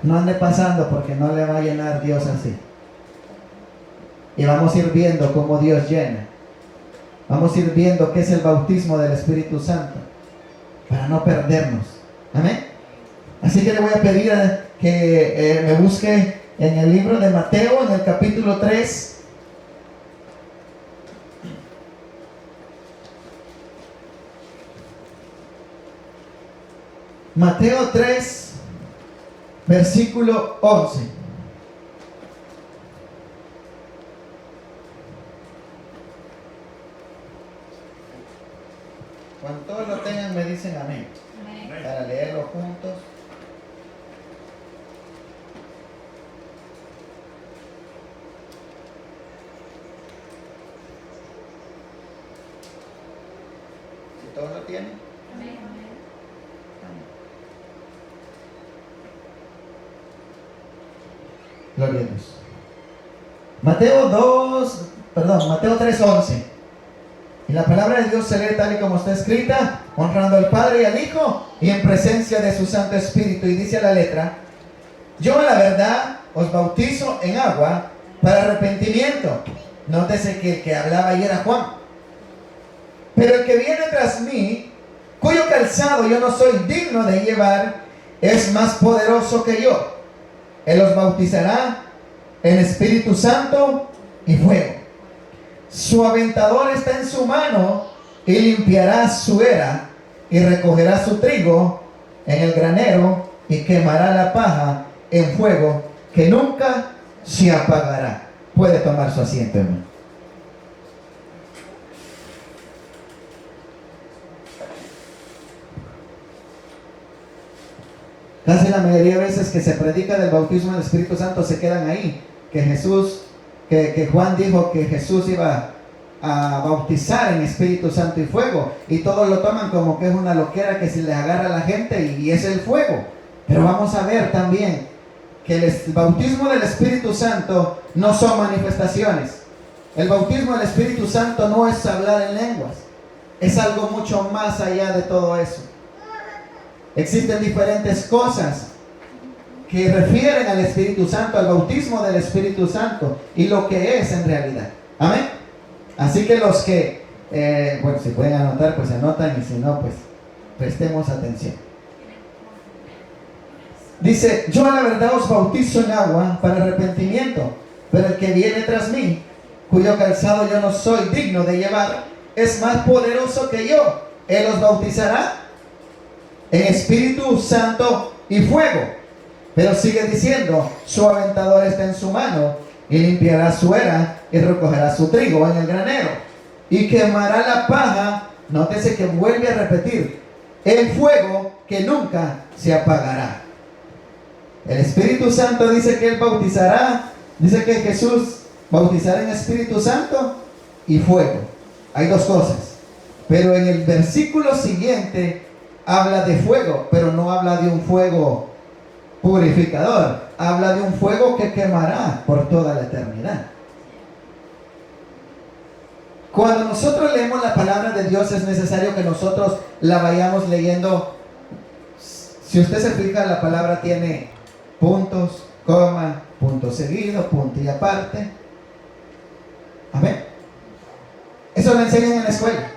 No ande pasando porque no le va a llenar Dios así. Y vamos a ir viendo cómo Dios llena. Vamos a ir viendo qué es el bautismo del Espíritu Santo, para no perdernos. Amén. Así que le voy a pedir que me busque en el libro de Mateo, en el capítulo 3. Mateo 3, versículo 11. Cuando todos lo tengan me dicen amén. Amén. Para leerlo juntos. Si todos lo tienen. Amén. Gloria a Dios. Mateo 3:11. Y la palabra de Dios se lee tal y como está escrita, honrando al Padre y al Hijo y en presencia de su Santo Espíritu. Y dice la letra: yo a la verdad os bautizo en agua para arrepentimiento. Nótese que el que hablaba ahí era Juan. Pero el que viene tras mí, cuyo calzado yo no soy digno de llevar, es más poderoso que yo. Él os bautizará en Espíritu Santo y fuego. Su aventador está en su mano y limpiará su era y recogerá su trigo en el granero y quemará la paja en fuego que nunca se apagará. Puede tomar su asiento, hermano. Casi la mayoría de veces que se predica del bautismo del Espíritu Santo se quedan ahí. Que Juan dijo que Jesús iba a bautizar en Espíritu Santo y fuego. Y todos lo toman como que es una loquera que se le agarra a la gente y es el fuego. Pero vamos a ver también que el bautismo del Espíritu Santo no son manifestaciones. El bautismo del Espíritu Santo no es hablar en lenguas. Es algo mucho más allá de todo eso. Existen diferentes cosas que refieren al Espíritu Santo, al bautismo del Espíritu Santo y lo que es en realidad. Amén. Así que los que, si pueden anotar, pues anotan, y si no, pues prestemos atención. Dice: yo a la verdad os bautizo en agua para arrepentimiento, pero el que viene tras mí, cuyo calzado yo no soy digno de llevar, es más poderoso que yo. Él os bautizará en Espíritu Santo y fuego. Pero sigue diciendo: su aventador está en su mano y limpiará su era y recogerá su trigo en el granero y quemará la paja. Nótese que vuelve a repetir: el fuego que nunca se apagará. El Espíritu Santo dice que Él bautizará, dice que Jesús bautizará en Espíritu Santo y fuego. Hay dos cosas. Pero en el versículo siguiente habla de fuego, pero no habla de un fuego purificador. Habla de un fuego que quemará por toda la eternidad. Cuando nosotros leemos la palabra de Dios, es necesario que nosotros la vayamos leyendo. Si usted se fija, la palabra tiene puntos, coma, punto seguido, punto y aparte. Amén. Eso lo enseñan en la escuela.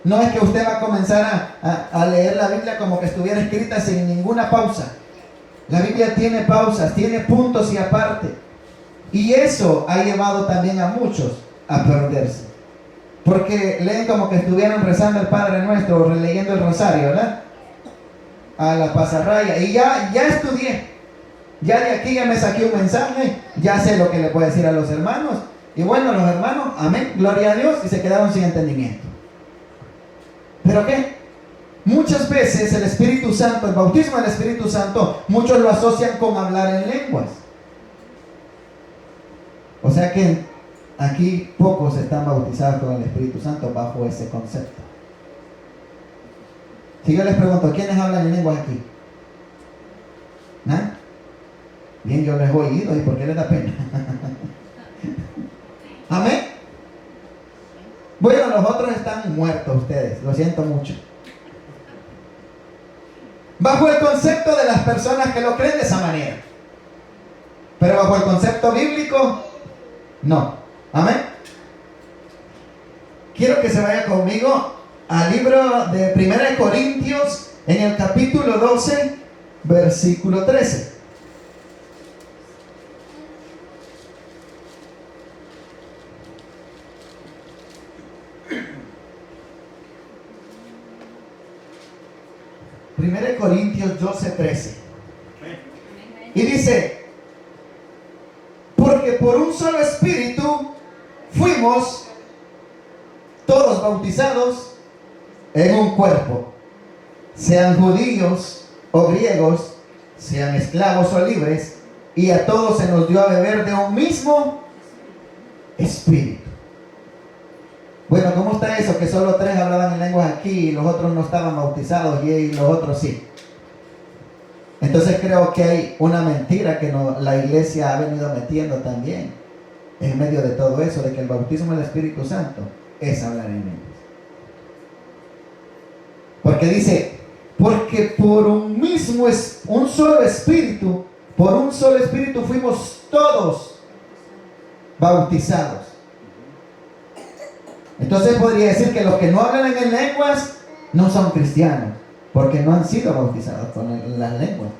No es que usted va a comenzar a leer la Biblia como que estuviera escrita sin ninguna pausa. La Biblia tiene pausas, tiene puntos y aparte. Y eso ha llevado también a muchos a perderse. Porque leen como que estuvieran rezando el Padre Nuestro o releyendo el Rosario, ¿verdad? A la pasarraya. Y ya estudié. Ya de aquí ya me saqué un mensaje. Ya sé lo que le puedo decir a los hermanos. Y bueno, los hermanos, amén, gloria a Dios, y se quedaron sin entendimiento. ¿Pero qué? Muchas veces el Espíritu Santo, el bautismo del Espíritu Santo, muchos lo asocian con hablar en lenguas. O sea que aquí pocos están bautizados con el Espíritu Santo bajo ese concepto. Si yo les pregunto, ¿quiénes hablan en lenguas aquí? ¿Ah? Bien, yo les he oído, ¿y por qué les da pena? Amén. Bueno, los otros están muertos ustedes, lo siento mucho. Bajo el concepto de las personas que lo creen de esa manera. Pero bajo el concepto bíblico, no. Amén. Quiero que se vaya conmigo al libro de 1 Corintios, en el capítulo 12, versículo 13. Primero Corintios 12, 13. Y dice: porque por un solo espíritu fuimos todos bautizados en un cuerpo, sean judíos o griegos, sean esclavos o libres, y a todos se nos dio a beber de un mismo espíritu. Bueno, ¿cómo está eso? Que solo 3 hablaban en lenguas aquí y los otros no estaban bautizados y los otros sí. Entonces creo que hay una mentira que la iglesia ha venido metiendo también en medio de todo eso, de que el bautismo del Espíritu Santo es hablar en lenguas. Porque dice, porque por un solo espíritu, por un solo espíritu fuimos todos bautizados. Entonces podría decir que los que no hablan en lenguas no son cristianos, porque no han sido bautizados con las lenguas.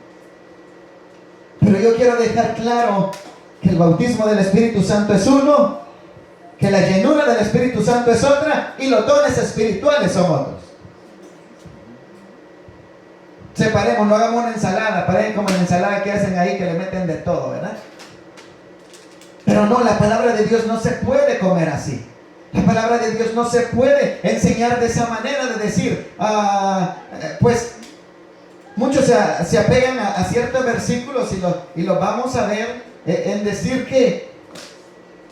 Pero yo quiero dejar claro que el bautismo del Espíritu Santo es uno, que la llenura del Espíritu Santo es otra, y los dones espirituales son otros. Separemos, no hagamos una ensalada, paren como la ensalada que hacen ahí, que le meten de todo, ¿verdad? Pero no, la palabra de Dios no se puede comer así. La palabra de Dios no se puede enseñar de esa manera de decir, pues muchos se apegan a ciertos versículos y los vamos a ver en decir que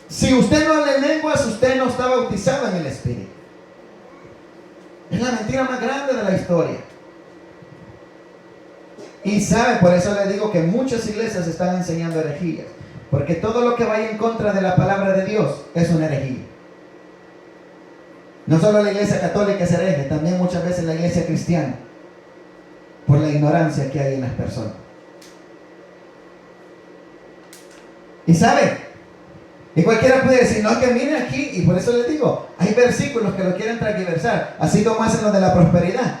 si usted no habla en lenguas, usted no está bautizado en el Espíritu. Es la mentira más grande de la historia. Y sabe, por eso le digo que muchas iglesias están enseñando herejías, porque todo lo que vaya en contra de la palabra de Dios es una herejía. No solo la iglesia católica es hereje, también muchas veces la iglesia cristiana, por la ignorancia que hay en las personas. Y sabe, y cualquiera puede decir, no, que mire aquí, y por eso les digo, hay versículos que lo quieren transversar, así como hacen los de la prosperidad.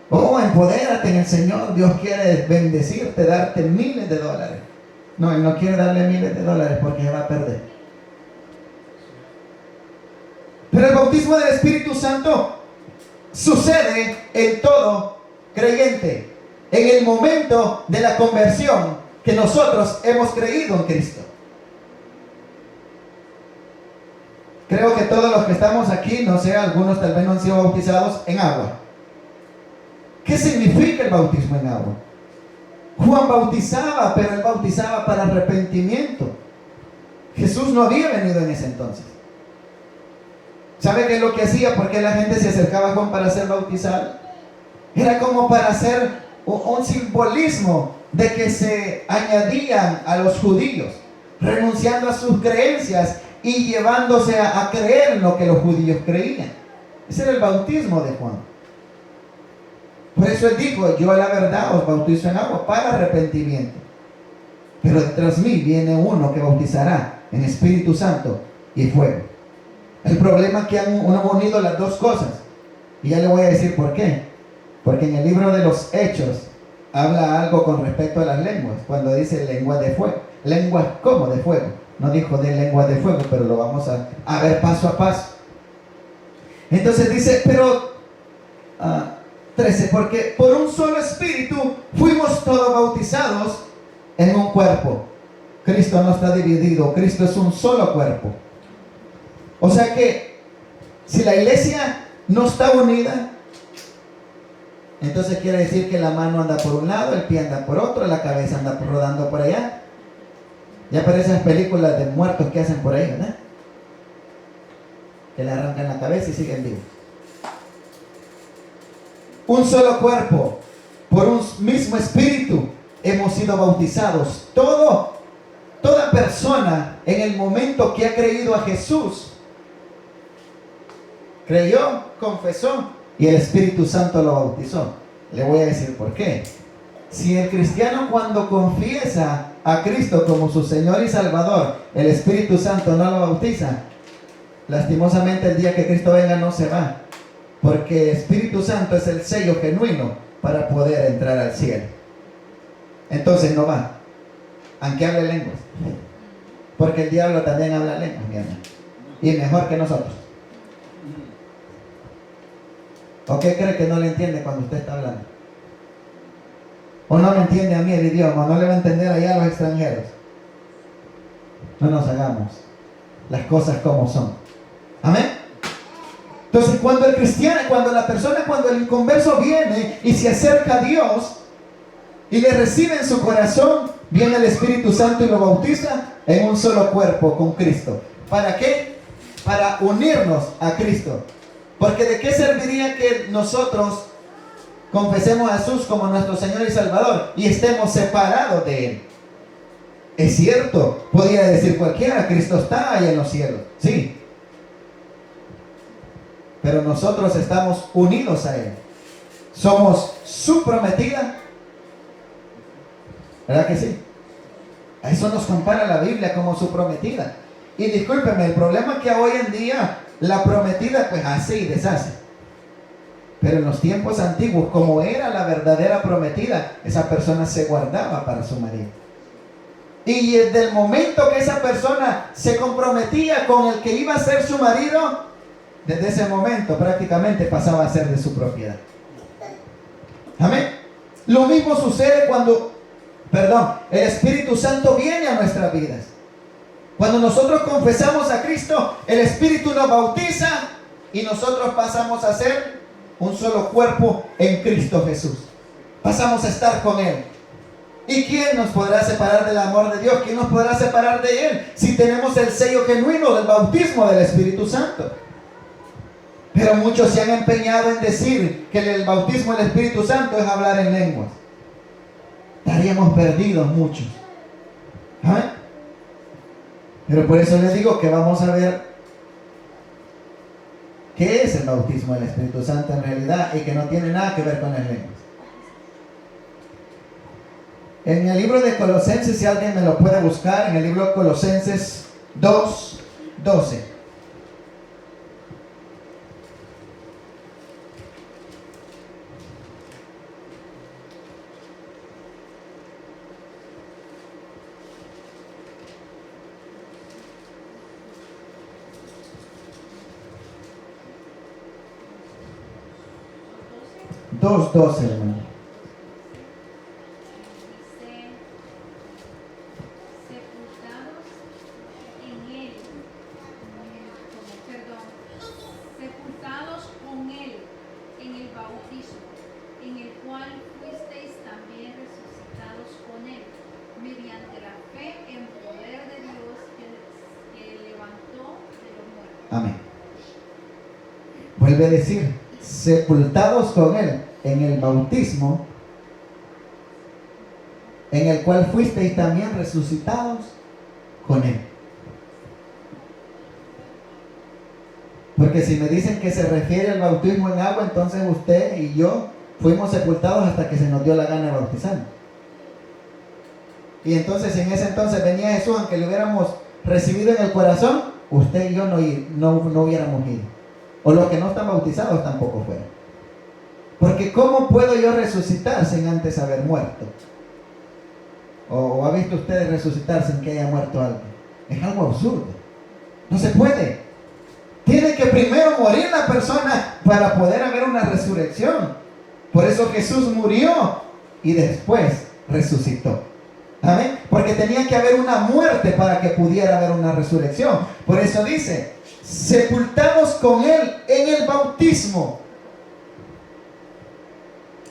Oh, empodérate en el Señor, Dios quiere bendecirte, darte miles de dólares. No, Él no quiere darle miles de dólares porque se va a perder. Pero el bautismo del Espíritu Santo sucede en todo creyente, en el momento de la conversión que nosotros hemos creído en Cristo. Creo que todos los que estamos aquí, no sé, algunos tal vez no han sido bautizados en agua. ¿Qué significa el bautismo en agua? Juan bautizaba, pero él bautizaba para arrepentimiento. Jesús no había venido en ese entonces. ¿Sabe qué es lo que hacía? ¿Por qué la gente se acercaba a Juan para ser bautizado? Era como para hacer un simbolismo de que se añadían a los judíos, renunciando a sus creencias y llevándose a creer en lo que los judíos creían. Ese era el bautismo de Juan. Por eso él dijo, yo a la verdad os bautizo en agua para arrepentimiento, pero tras mí viene uno que bautizará en Espíritu Santo y fuego. El problema es que han unido las dos cosas, y ya le voy a decir por qué. Porque en el libro de los Hechos habla algo con respecto a las lenguas, cuando dice lenguas de fuego, lenguas como de fuego. No dijo de lenguas de fuego, pero lo vamos a ver paso a paso. Entonces dice, pero 13, porque por un solo espíritu fuimos todos bautizados en un cuerpo. Cristo no está dividido, Cristo es un solo cuerpo. O sea que si la iglesia no está unida, entonces quiere decir que la mano anda por un lado, el pie anda por otro, la cabeza anda rodando por allá. Ya aparecen esas películas de muertos que hacen por ahí, ¿verdad? Que le arrancan la cabeza y siguen vivos. Un solo cuerpo, por un mismo espíritu, hemos sido bautizados. Toda persona en el momento que ha creído a Jesús, creyó, confesó y el Espíritu Santo lo bautizó. Le voy a decir por qué. Si el cristiano cuando confiesa a Cristo como su Señor y Salvador, el Espíritu Santo no lo bautiza, lastimosamente el día que Cristo venga no se va, porque el Espíritu Santo es el sello genuino para poder entrar al cielo. Entonces no va, aunque hable lenguas, porque el diablo también habla lenguas, mi hermano, y mejor que nosotros. ¿O qué cree que no le entiende cuando usted está hablando? ¿O no le entiende a mí el idioma? ¿O no le va a entender allá a los extranjeros? No nos hagamos las cosas como son. Amén. Entonces cuando el cristiano, cuando el inconverso viene y se acerca a Dios y le recibe en su corazón, viene el Espíritu Santo y lo bautiza en un solo cuerpo con Cristo. ¿Para qué? Para unirnos a Cristo. Porque ¿de qué serviría que nosotros confesemos a Jesús como nuestro Señor y Salvador y estemos separados de Él? Es cierto, podría decir cualquiera, Cristo está ahí en los cielos, sí. Pero nosotros estamos unidos a Él. Somos su prometida. ¿Verdad que sí? A eso nos compara la Biblia como su prometida. Y discúlpeme, el problema es que hoy en día la prometida pues hace y deshace. Pero en los tiempos antiguos, como era la verdadera prometida, esa persona se guardaba para su marido. Y desde el momento que esa persona se comprometía con el que iba a ser su marido, desde ese momento prácticamente pasaba a ser de su propiedad. Amén. Lo mismo sucede cuando, el Espíritu Santo viene a nuestras vidas. Cuando nosotros confesamos a Cristo, el Espíritu nos bautiza y nosotros pasamos a ser un solo cuerpo en Cristo Jesús. Pasamos a estar con Él. ¿Y quién nos podrá separar del amor de Dios? ¿Quién nos podrá separar de Él? Si tenemos el sello genuino del bautismo del Espíritu Santo. Pero muchos se han empeñado en decir que el bautismo del Espíritu Santo es hablar en lenguas. Estaríamos perdidos muchos. ¿Ah? Pero por eso les digo que vamos a ver qué es el bautismo del Espíritu Santo en realidad y que no tiene nada que ver con las lenguas. En el libro de Colosenses, si alguien me lo puede buscar, en el libro de Colosenses 2:12. Dos 12, hermano. Sepultados con él en el bautismo, en el cual fuisteis también resucitados con él, mediante la fe en poder de Dios que levantó de los muertos. Amén. Vuelve a decir, sepultados con él en el bautismo, en el cual fuisteis también resucitados con él. Porque si me dicen que se refiere al bautismo en agua, entonces usted y yo fuimos sepultados hasta que se nos dio la gana de bautizar. Y entonces en ese entonces venía Jesús, aunque lo hubiéramos recibido en el corazón, usted y yo no hubiéramos ido. O los que no están bautizados tampoco fueron. Porque ¿cómo puedo yo resucitar sin antes haber muerto? ¿O ha visto usted resucitar sin que haya muerto alguien? Es algo absurdo. No se puede. Tiene que primero morir la persona para poder haber una resurrección. Por eso Jesús murió y después resucitó. Amén. Porque tenía que haber una muerte para que pudiera haber una resurrección. Por eso dice, sepultados con él en el bautismo.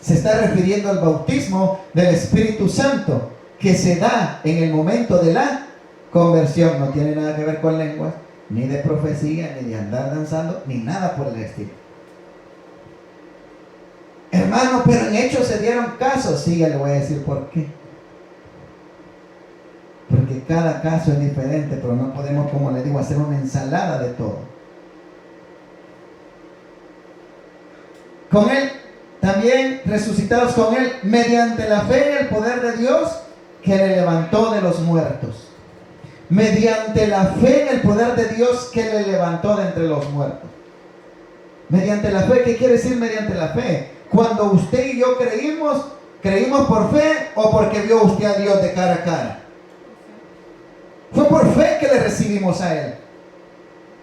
Se está refiriendo al bautismo del Espíritu Santo que se da en el momento de la conversión. No tiene nada que ver con lenguas, ni de profecía, ni de andar danzando, ni nada por el estilo. Hermano, pero en hechos se dieron casos. Sí, ya le voy a decir por qué. Porque cada caso es diferente, pero no podemos, como le digo, hacer una ensalada de todo. Con él también resucitados con Él mediante la fe en el poder de Dios que le levantó de los muertos. Mediante la fe en el poder de Dios que le levantó de entre los muertos. Mediante la fe, ¿qué quiere decir mediante la fe? Cuando usted y yo ¿creímos por fe o porque vio usted a Dios de cara a cara? Fue por fe que le recibimos a Él.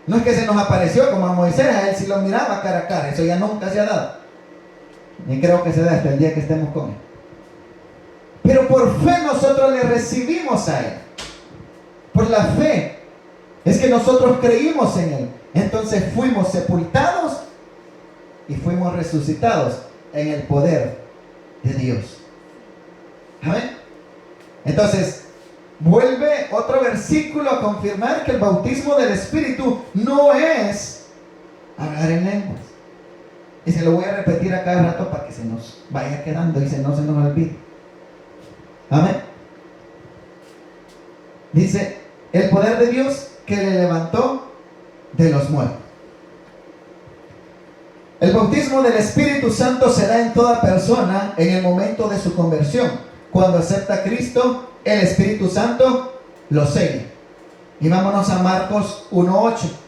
No es que se nos apareció como a Moisés, a Él sí lo miraba cara a cara, eso ya nunca se ha dado. Ni creo que se dé hasta el día que estemos con Él. Pero por fe nosotros le recibimos a Él. Por la fe es que nosotros creímos en Él. Entonces fuimos sepultados y fuimos resucitados en el poder de Dios. Amén. Entonces, vuelve otro versículo a confirmar que el bautismo del Espíritu no es hablar en lenguas. Y se lo voy a repetir a cada rato para que se nos vaya quedando y no se nos olvide. Amén. Dice, el poder de Dios que le levantó de los muertos. El bautismo del Espíritu Santo se da en toda persona en el momento de su conversión. Cuando acepta a Cristo, el Espíritu Santo lo sella. Y vámonos a Marcos 1:8.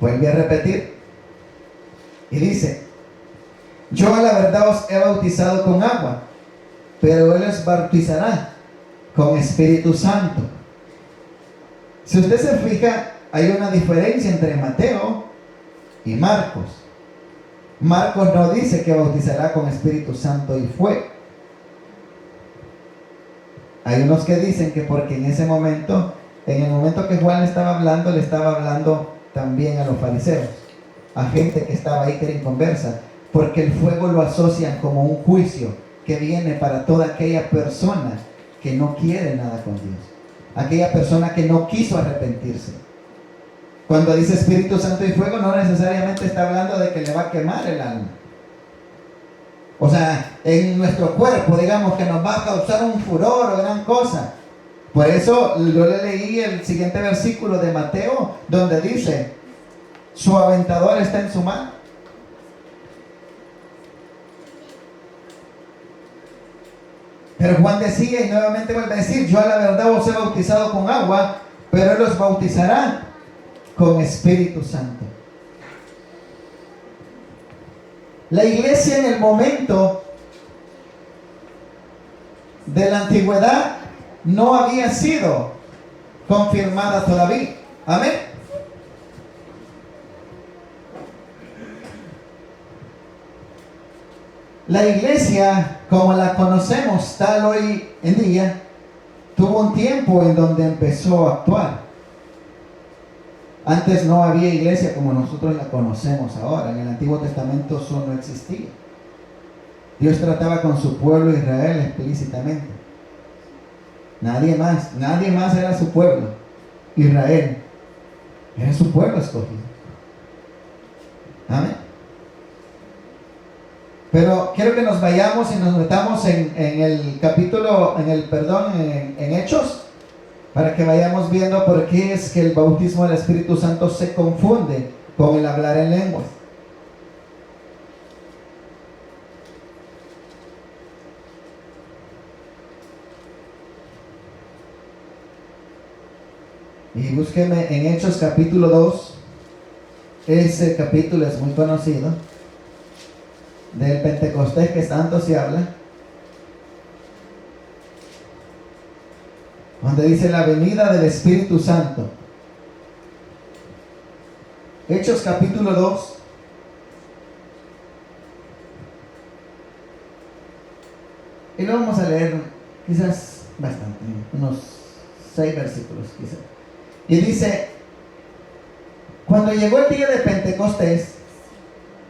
Vuelve a repetir. Y dice, yo a la verdad os he bautizado con agua, pero Él os bautizará con Espíritu Santo. Si usted se fija, hay una diferencia entre Mateo y Marcos. Marcos no dice que bautizará con Espíritu Santo y fuego. Hay unos que dicen que porque en ese momento, en el momento que Juan le estaba hablando también a los fariseos, a gente que estaba ahí que era inconversa, porque el fuego lo asocian como un juicio que viene para toda aquella persona que no quiere nada con Dios, aquella persona que no quiso arrepentirse. Cuando dice Espíritu Santo y fuego, no necesariamente está hablando de que le va a quemar el alma. O sea, en nuestro cuerpo, digamos, que nos va a causar un furor o gran cosa. Por eso yo le leí el siguiente versículo de Mateo, donde dice, su aventador está en su mano. Pero Juan decía, y nuevamente vuelve a decir, yo a la verdad os he bautizado con agua, pero Él os bautizará con Espíritu Santo. La iglesia en el momento de la antigüedad no había sido confirmada todavía. Amén. La iglesia, como la conocemos tal hoy en día, tuvo un tiempo en donde empezó a actuar. Antes no había iglesia como nosotros la conocemos ahora. En el Antiguo Testamento eso no existía. Dios trataba con su pueblo Israel explícitamente. Nadie más era su pueblo. Israel era su pueblo escogido. Amén. Pero quiero que nos vayamos y nos metamos en Hechos, para que vayamos viendo por qué es que el bautismo del Espíritu Santo se confunde con el hablar en lenguas. Y búsqueme en Hechos capítulo 2. Ese capítulo es muy conocido, del Pentecostés que tanto se habla, donde dice la venida del Espíritu Santo. Hechos capítulo 2. Y lo vamos a leer quizás bastante, unos 6 versículos quizás. Y dice, cuando llegó el día de Pentecostés,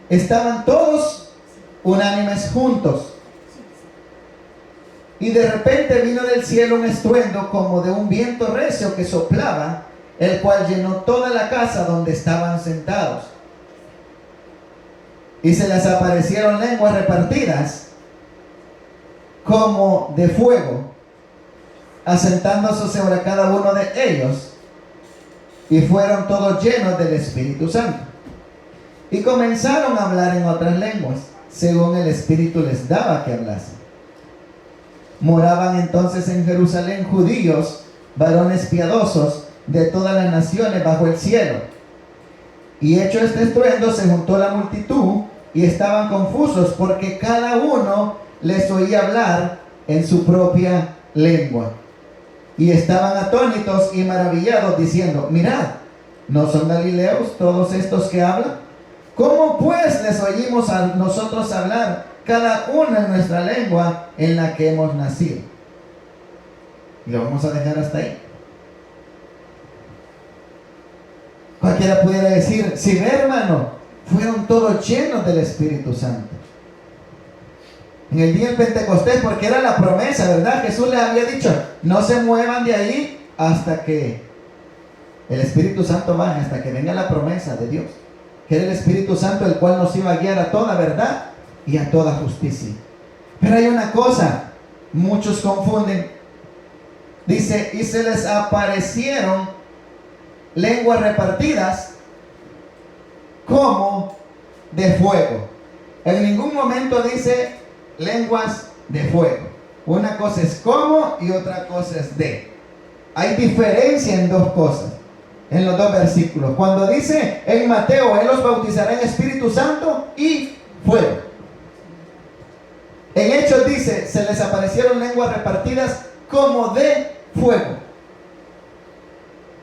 estaban todos unánimes juntos. Y de repente vino del cielo un estruendo como de un viento recio que soplaba, el cual llenó toda la casa donde estaban sentados. Y se les aparecieron lenguas repartidas, como de fuego, asentándose sobre cada uno de ellos, y fueron todos llenos del Espíritu Santo. Y comenzaron a hablar en otras lenguas, según el Espíritu les daba que hablasen. Moraban entonces en Jerusalén judíos, varones piadosos de todas las naciones bajo el cielo. Y hecho este estruendo, se juntó la multitud y estaban confusos, porque cada uno les oía hablar en su propia lengua. Y estaban atónitos y maravillados, diciendo: mirad, ¿no son galileos todos estos que hablan? ¿Cómo pues les oímos a nosotros hablar, cada uno en nuestra lengua en la que hemos nacido? Y lo vamos a dejar hasta ahí. Cualquiera pudiera decir: si ve, hermano, fueron todos llenos del Espíritu Santo. En el día del Pentecostés, porque era la promesa, ¿verdad? Jesús les había dicho: no se muevan de ahí hasta que el Espíritu Santo baje, hasta que venga la promesa de Dios, que era el Espíritu Santo, el cual nos iba a guiar a toda verdad y a toda justicia. Pero hay una cosa, muchos confunden. Dice: y se les aparecieron lenguas repartidas como de fuego. En ningún momento dice lenguas de fuego. Una cosa es como y otra cosa es de. Hay diferencia en dos cosas, en los dos versículos. Cuando dice en Mateo: Él los bautizará en Espíritu Santo y fuego. En Hechos dice: se les aparecieron lenguas repartidas como de fuego.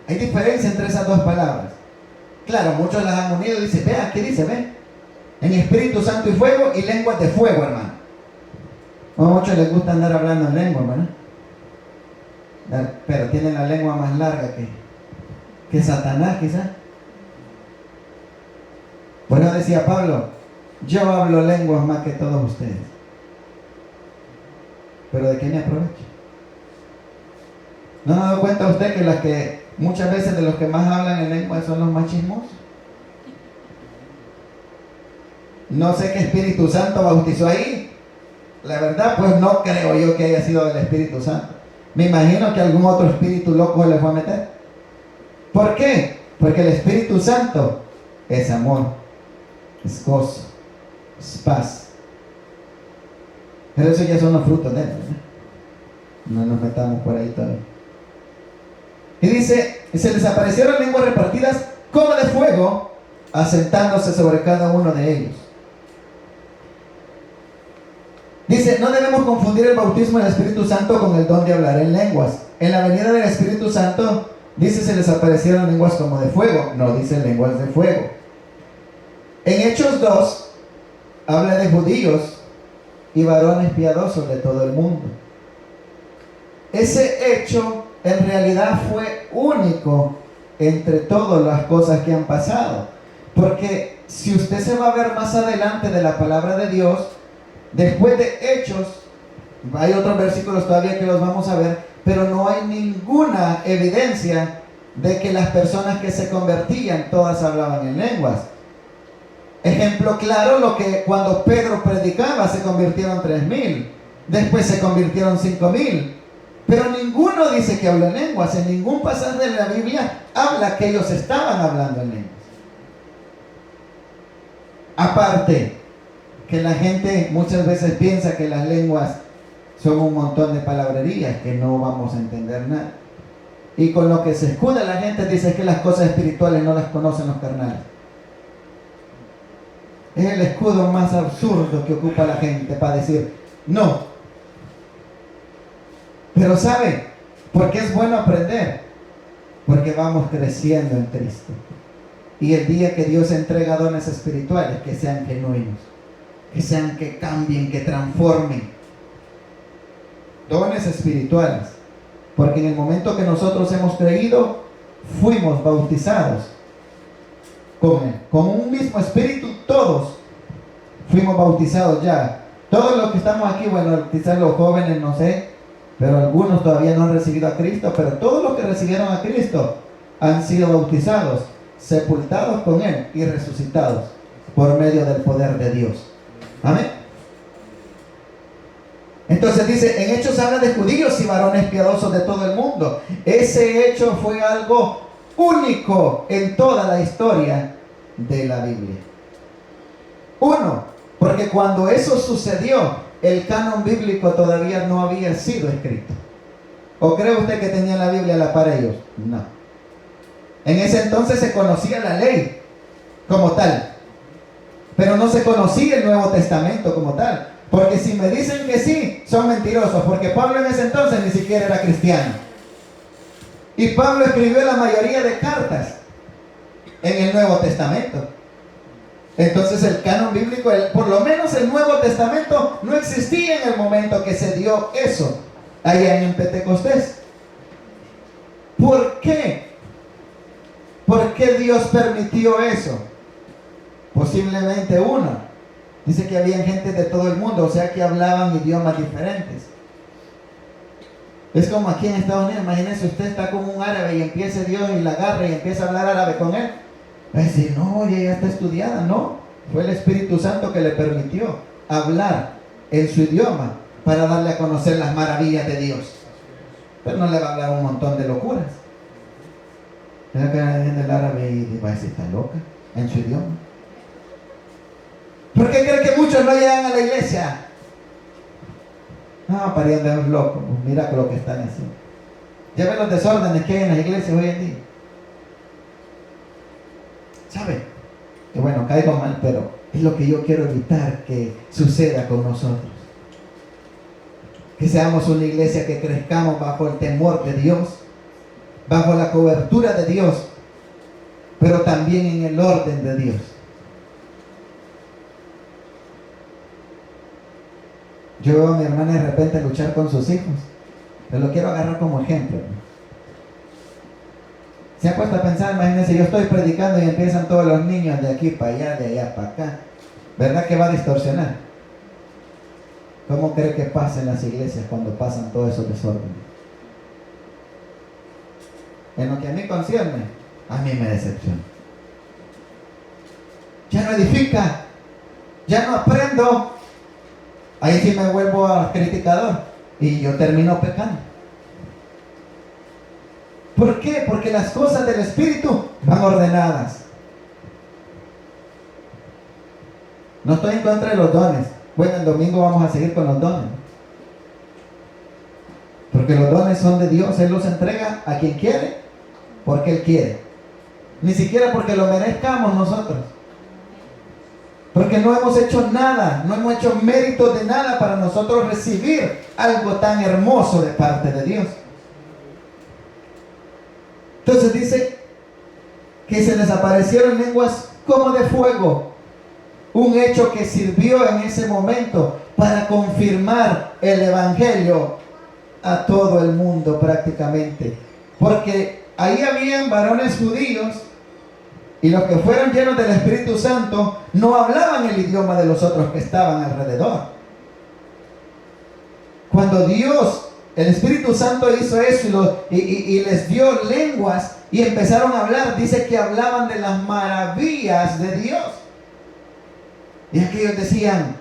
Hay diferencia entre esas dos palabras. Claro, muchos las han unido y dicen: vea, ¿qué dice? Ve, en Espíritu Santo y fuego, y lenguas de fuego, hermano. A muchos les gusta andar hablando en lengua, ¿verdad? Pero tienen la lengua más larga que Satanás, quizás. Por eso decía Pablo: yo hablo lenguas más que todos ustedes, pero ¿de qué me aprovecho? ¿No se ha dado cuenta usted que las que muchas veces de los que más hablan en lengua son los más chismosos? No sé qué Espíritu Santo bautizó ahí. La verdad, pues no creo yo que haya sido del Espíritu Santo. Me imagino que algún otro espíritu loco le fue a meter. ¿Por qué? Porque el Espíritu Santo es amor, es gozo, es paz. Pero eso ya son los frutos de él, ¿verdad? No nos metamos por ahí todavía. Y dice: se les aparecieron lenguas repartidas como de fuego, asentándose sobre cada uno de ellos. Dice: no debemos confundir el bautismo del Espíritu Santo con el don de hablar en lenguas. En la venida del Espíritu Santo dice: se les aparecieron lenguas como de fuego. No dice lenguas de fuego. En Hechos 2 habla de judíos y varones piadosos de todo el mundo. Ese hecho en realidad fue único entre todas las cosas que han pasado. Porque si usted se va a ver más adelante de la palabra de Dios, después de Hechos, hay otros versículos todavía que los vamos a ver, pero no hay ninguna evidencia de que las personas que se convertían todas hablaban en lenguas. Ejemplo claro, lo que cuando Pedro predicaba se convirtieron 3,000, después se convirtieron 5,000, pero ninguno dice que habla en lenguas. En ningún pasaje de la Biblia habla que ellos estaban hablando en lenguas. Aparte, que la gente muchas veces piensa que las lenguas son un montón de palabrerías que no vamos a entender nada. Y con lo que se escuda la gente dice que las cosas espirituales no las conocen los carnales. Es el escudo más absurdo que ocupa la gente para decir no. Pero ¿sabe por qué es bueno aprender? Porque vamos creciendo en Cristo. Y el día que Dios entrega dones espirituales, que sean genuinos, que sean, que cambien, que transformen. Dones espirituales. Porque en el momento que nosotros hemos creído, fuimos bautizados con Él. Con un mismo espíritu, todos fuimos bautizados ya. Todos los que estamos aquí, bueno, quizás los jóvenes, no sé, pero algunos todavía no han recibido a Cristo, pero todos los que recibieron a Cristo han sido bautizados, sepultados con Él y resucitados por medio del poder de Dios. Amén. Entonces dice, en Hechos habla de judíos y varones piadosos de todo el mundo. Ese hecho fue algo único en toda la historia de la Biblia. Uno, porque cuando eso sucedió, el canon bíblico todavía no había sido escrito. ¿O cree usted que tenía la Biblia a la par ellos? No. En ese entonces se conocía la ley como tal, pero no se conocía el Nuevo Testamento como tal. Porque si me dicen que sí, son mentirosos, porque Pablo en ese entonces ni siquiera era cristiano. Y Pablo escribió la mayoría de cartas en el Nuevo Testamento. Entonces el canon bíblico, por lo menos el Nuevo Testamento, no existía en el momento que se dio eso, allá en Pentecostés. ¿Por qué? ¿Por qué Dios permitió eso? Posiblemente uno. Dice que había gente de todo el mundo, o sea que hablaban idiomas diferentes. Es como aquí en Estados Unidos, imagínense, usted está con un árabe y empieza Dios y la agarra y empieza a hablar árabe con él. Va a decir, no, ella está estudiada. No, fue el Espíritu Santo que le permitió hablar en su idioma para darle a conocer las maravillas de Dios. Pero no le va a hablar un montón de locuras. Deja que viene el árabe y va a decir, está loca, en su idioma. ¿Por qué cree que muchos no llegan a la iglesia? No, parían de los locos. Mira lo que están haciendo. Ya ven los desórdenes que hay en las iglesias hoy en día. ¿Sabe? Que bueno, caigo mal, pero es lo que yo quiero evitar que suceda con nosotros. Que seamos una iglesia que crezcamos bajo el temor de Dios, bajo la cobertura de Dios, pero también en el orden de Dios. Yo veo a mi hermana de repente luchar con sus hijos, pero lo quiero agarrar como ejemplo. Se ha puesto a pensar, imagínense, yo estoy predicando y empiezan todos los niños de aquí para allá, de allá para acá. ¿Verdad que va a distorsionar? ¿Cómo cree que pasa en las iglesias cuando pasan todos esos desórdenes? En lo que a mí concierne, a mí me decepciona. Ya no edifica, ya no aprendo. Ahí sí me vuelvo a criticador y yo termino pecando. ¿Por qué? Porque las cosas del Espíritu van ordenadas. No estoy en contra de los dones. Bueno, el domingo vamos a seguir con los dones. Porque los dones son de Dios. Él los entrega a quien quiere, porque Él quiere. Ni siquiera porque lo merezcamos nosotros. Porque no hemos hecho nada, no hemos hecho mérito de nada para nosotros recibir algo tan hermoso de parte de Dios. Entonces dice que se les aparecieron lenguas como de fuego. Un hecho que sirvió en ese momento para confirmar el evangelio a todo el mundo prácticamente. Porque ahí habían varones judíos y los que fueron llenos del Espíritu Santo no hablaban el idioma de los otros que estaban alrededor. Cuando Dios, el Espíritu Santo hizo eso y les dio lenguas y empezaron a hablar, dice que hablaban de las maravillas de Dios. Y aquellos decían,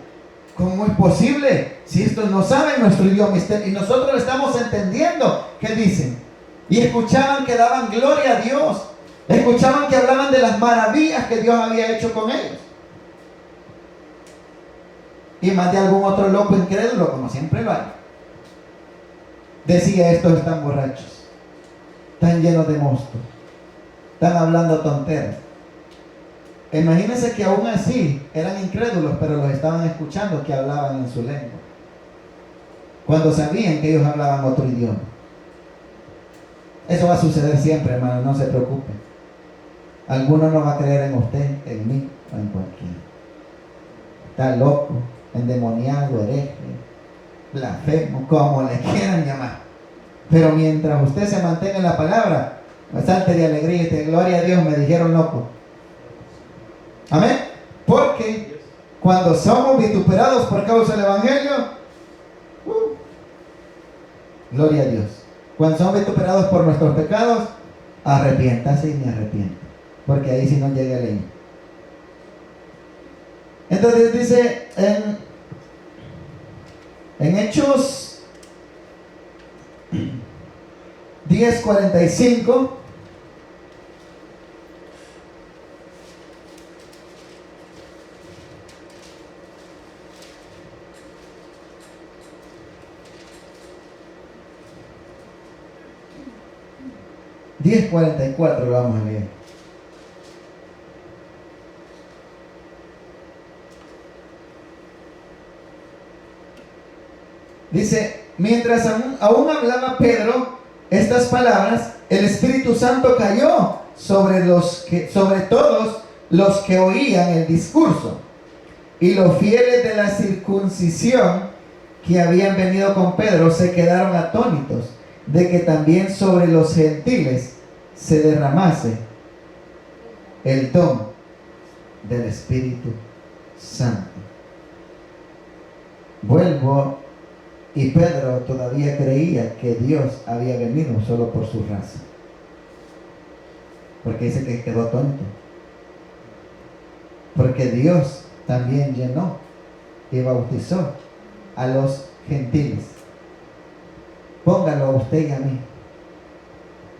¿cómo es posible? Si estos no saben nuestro idioma y nosotros lo estamos entendiendo, ¿qué dicen? Y escuchaban que daban gloria a Dios. Escuchaban que hablaban de las maravillas que Dios había hecho con ellos. Y más de algún otro loco incrédulo, como siempre lo hay, decía, estos están borrachos, están llenos de mosto, están hablando tonteras. Imagínense que aún así eran incrédulos, pero los estaban escuchando que hablaban en su lengua, cuando sabían que ellos hablaban otro idioma. Eso va a suceder siempre, hermano, no se preocupen. Alguno no va a creer en usted, en mí o en cualquiera. Está loco, endemoniado, hereje, blasfemo, como le quieran llamar. Pero mientras usted se mantenga en la palabra, salte de alegría y de gloria a Dios, me dijeron loco. Amén. Porque cuando somos vituperados por causa del evangelio, gloria a Dios. Cuando somos vituperados por nuestros pecados, arrepiéntase y me arrepiento, porque ahí sí no llega ley. Entonces dice En Hechos 10:45. Lo vamos a leer. Dice, mientras aún hablaba Pedro estas palabras, el Espíritu Santo cayó sobre todos los que oían el discurso. Y los fieles de la circuncisión que habían venido con Pedro se quedaron atónitos de que también sobre los gentiles se derramase el don del Espíritu Santo. Vuelvo, y Pedro todavía creía que Dios había venido solo por su raza, porque dice que quedó atónito, porque Dios también llenó y bautizó a los gentiles. Póngalo a usted y a mí.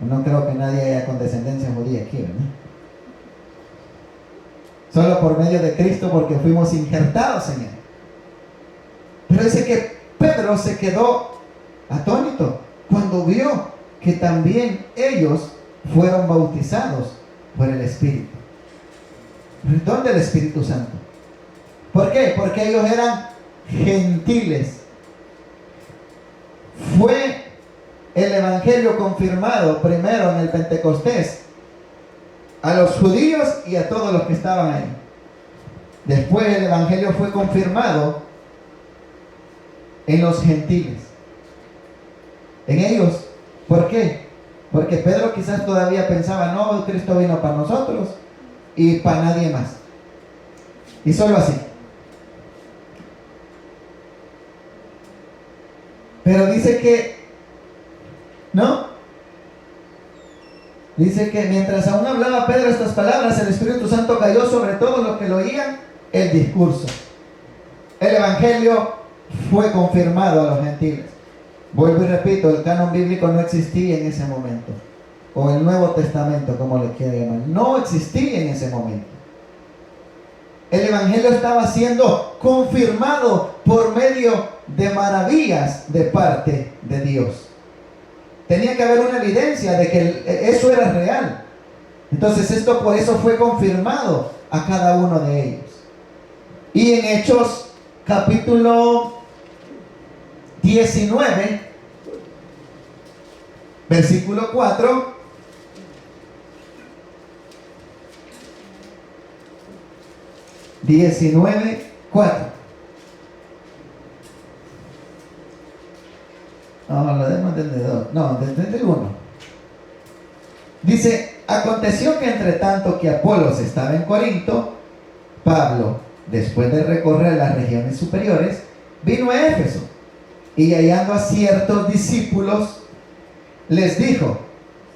No creo que nadie haya con descendencia judía aquí, ¿verdad? Solo por medio de Cristo, porque fuimos injertados en Él. Pero dice que Pedro se quedó atónito cuando vio que también ellos fueron bautizados por el Espíritu. ¿El don del Espíritu Santo? ¿Por qué? Porque ellos eran gentiles. Fue el Evangelio confirmado primero en el Pentecostés a los judíos y a todos los que estaban ahí. Después el Evangelio fue confirmado en los gentiles, en ellos. ¿Por qué? Porque Pedro quizás todavía pensaba, no, Cristo vino para nosotros y para nadie más, y solo así. Pero dice que no, dice que mientras aún hablaba Pedro estas palabras, el Espíritu Santo cayó sobre todos los que lo oían el discurso. El Evangelio fue confirmado a los gentiles. Vuelvo y repito, el canon bíblico no existía en ese momento, o el Nuevo Testamento, como le quiera llamar, no existía en ese momento. El Evangelio estaba siendo confirmado por medio de maravillas de parte de Dios. Tenía que haber una evidencia de que eso era real. Entonces esto por eso fue confirmado a cada uno de ellos. Y en Hechos capítulo 19, versículo 4, no, lo demos desde 2, no, desde el 1. Dice, aconteció que entre tanto que Apolos estaba en Corinto, Pablo, después de recorrer las regiones superiores, vino a Éfeso, y hallando a ciertos discípulos, les dijo,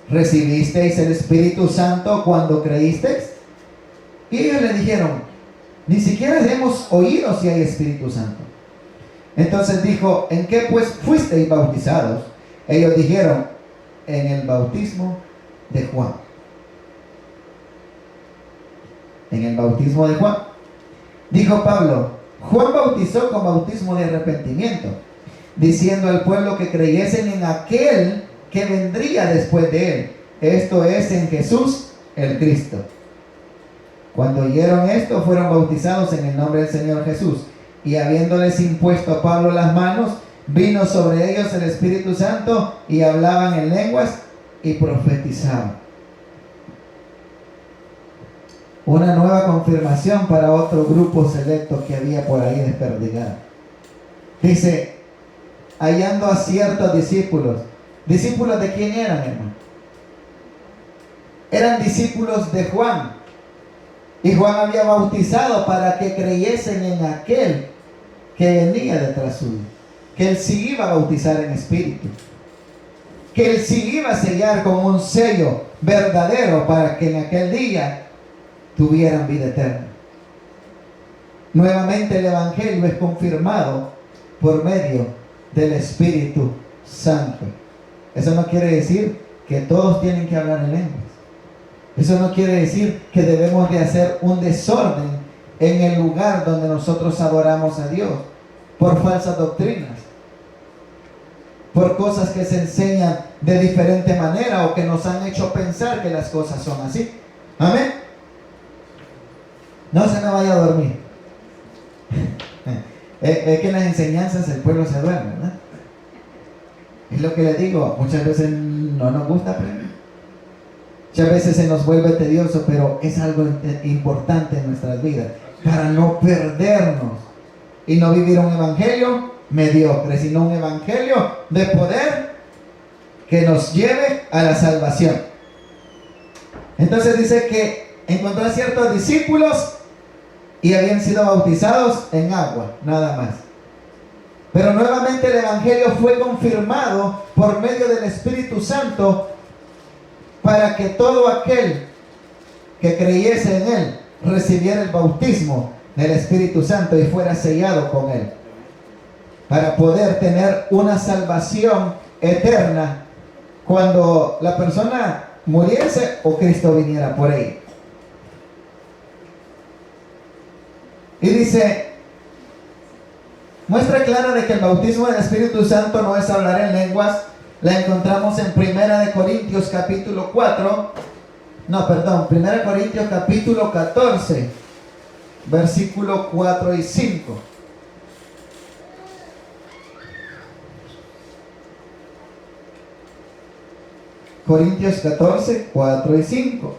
¿recibisteis el Espíritu Santo cuando creísteis? Y ellos le dijeron, ni siquiera hemos oído si hay Espíritu Santo. Entonces dijo, ¿en qué pues fuisteis bautizados? Ellos dijeron, en el bautismo de Juan. En el bautismo de Juan. Dijo Pablo, Juan bautizó con bautismo de arrepentimiento, diciendo al pueblo que creyesen en aquel que vendría después de él, esto es, en Jesús el Cristo. Cuando oyeron esto, fueron bautizados en el nombre del Señor Jesús, y habiéndoles impuesto a Pablo las manos, vino sobre ellos el Espíritu Santo, y hablaban en lenguas y profetizaban. Una nueva confirmación para otro grupo selecto que había por ahí desperdigado. Dice, hallando a ciertos discípulos. ¿Discípulos de quién eran, hermano? Eran discípulos de Juan. Y Juan había bautizado para que creyesen en aquel que venía detrás suyo. Que él sí iba a bautizar en espíritu. Que él sí iba a sellar con un sello verdadero para que en aquel día tuvieran vida eterna. Nuevamente el Evangelio es confirmado por medio del Espíritu Santo. Eso no quiere decir que todos tienen que hablar en lenguas. Eso no quiere decir que debemos de hacer un desorden en el lugar donde nosotros adoramos a Dios por falsas doctrinas, por cosas que se enseñan de diferente manera o que nos han hecho pensar que las cosas son así. Amén. No se me vaya a dormir. Es que en las enseñanzas el pueblo se duerme, ¿verdad? Es lo que les digo, muchas veces no nos gusta aprender. Muchas veces se nos vuelve tedioso, pero es algo importante en nuestras vidas para no perdernos y no vivir un evangelio mediocre, sino un evangelio de poder que nos lleve a la salvación. Entonces dice que encontró a ciertos discípulos y habían sido bautizados en agua, nada más. Pero nuevamente el evangelio fue confirmado por medio del Espíritu Santo para que todo aquel que creyese en él recibiera el bautismo del Espíritu Santo y fuera sellado con él, para poder tener una salvación eterna cuando la persona muriese o Cristo viniera por ella. Y dice, muestra clara de que el bautismo del Espíritu Santo no es hablar en lenguas. La encontramos en 1 Corintios capítulo 14, versículo 4 y 5. Corintios 14, 4 y 5.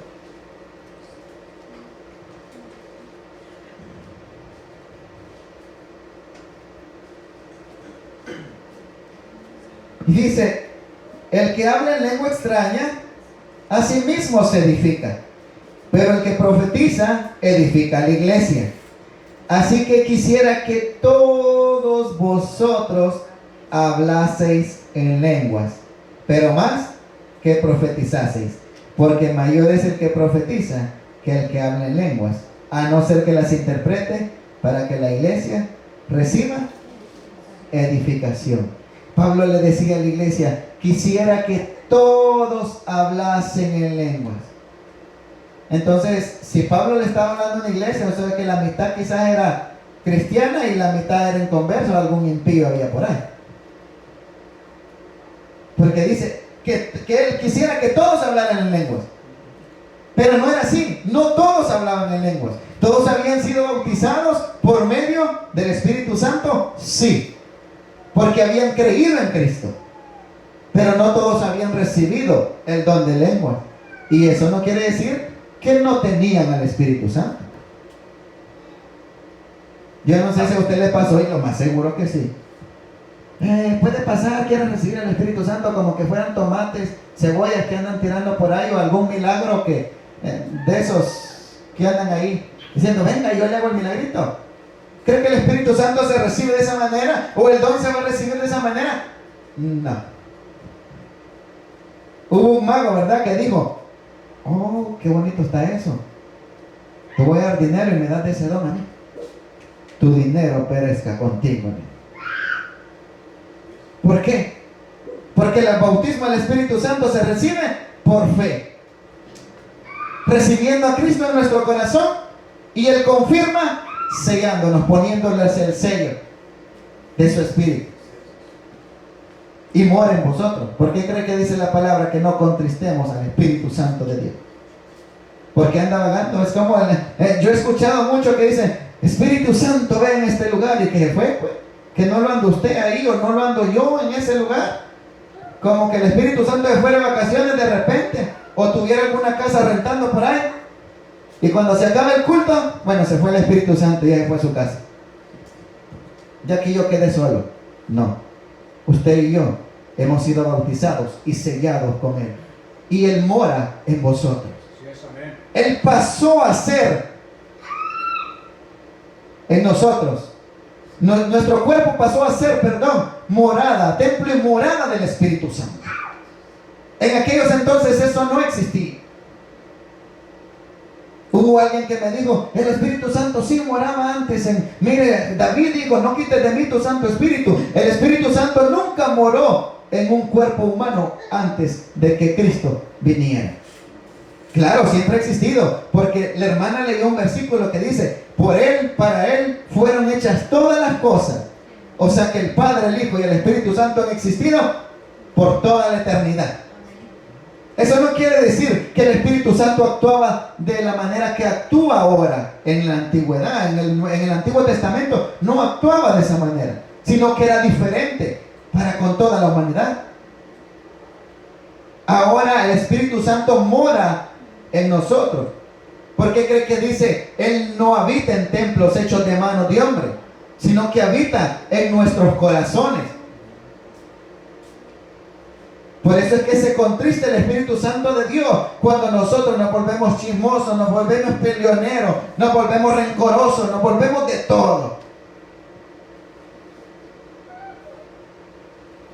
Y dice, el que habla en lengua extraña, a sí mismo se edifica, pero el que profetiza, edifica a la iglesia. Así que quisiera que todos vosotros hablaseis en lenguas, pero más que profetizaseis, porque mayor es el que profetiza que el que habla en lenguas, a no ser que las interprete, para que la iglesia reciba edificación. Pablo le decía a la iglesia, quisiera que todos hablasen en lenguas. Entonces, si Pablo le estaba hablando a una iglesia, o sea que la mitad quizás era cristiana y la mitad era inconverso, algún impío había por ahí. Porque dice que él quisiera que todos hablaran en lenguas. Pero no era así, no todos hablaban en lenguas. ¿Todos habían sido bautizados por medio del Espíritu Santo? Sí, porque habían creído en Cristo. Pero no todos habían recibido el don de lengua. Y eso no quiere decir que no tenían al Espíritu Santo. Yo no sé si a usted le pasó, y lo más seguro que sí. Puede pasar, quieren recibir el Espíritu Santo como que fueran tomates, cebollas que andan tirando por ahí, o algún milagro que de esos que andan ahí diciendo, venga, yo le hago el milagrito. ¿Cree que el Espíritu Santo se recibe de esa manera? ¿O el don se va a recibir de esa manera? No. Hubo un mago, ¿verdad?, que dijo, oh, qué bonito está eso. Te voy a dar dinero y me das de ese don a mí. Tu dinero perezca contigo. ¿Por qué? Porque el bautismo del Espíritu Santo se recibe por fe, recibiendo a Cristo en nuestro corazón, y Él confirma sellándonos, poniéndoles el sello de su Espíritu, y mora en vosotros. ¿Por qué cree que dice la palabra que no contristemos al Espíritu Santo de Dios? Porque anda vagando. Es como yo he escuchado mucho que dicen, Espíritu Santo, ven en este lugar, y que se fue, pues. Que no lo ando usted ahí, o no lo ando yo en ese lugar. Como que el Espíritu Santo se fuera de vacaciones de repente, o tuviera alguna casa rentando por ahí, y cuando se acaba el culto, bueno, se fue el Espíritu Santo y ya se fue a su casa. Ya que yo quedé solo. No, usted y yo hemos sido bautizados y sellados con Él, y Él mora en vosotros. Él pasó a ser en nosotros. Nuestro cuerpo pasó a ser, morada, templo y morada del Espíritu Santo. En aquellos entonces eso no existía. Hubo Hubo alguien que me dijo, el Espíritu Santo sí moraba antes mire, David dijo, no quites de mí tu Santo Espíritu. El Espíritu Santo nunca moró en un cuerpo humano antes de que Cristo viniera. Claro, siempre ha existido, porque la hermana leyó un versículo que dice, por Él, para Él fueron hechas todas las cosas. O sea que el Padre, el Hijo y el Espíritu Santo han existido por toda la eternidad. Eso no quiere decir que el Espíritu Santo actuaba de la manera que actúa ahora en la antigüedad, en el Antiguo Testamento no actuaba de esa manera, sino que era diferente para con toda la humanidad. Ahora el Espíritu Santo mora en nosotros. ¿Por qué cree que dice, Él no habita en templos hechos de manos de hombre, sino que habita en nuestros corazones? Por eso es que se contrista el Espíritu Santo de Dios cuando nosotros nos volvemos chismosos, nos volvemos peleoneros, nos volvemos rencorosos, nos volvemos de todo.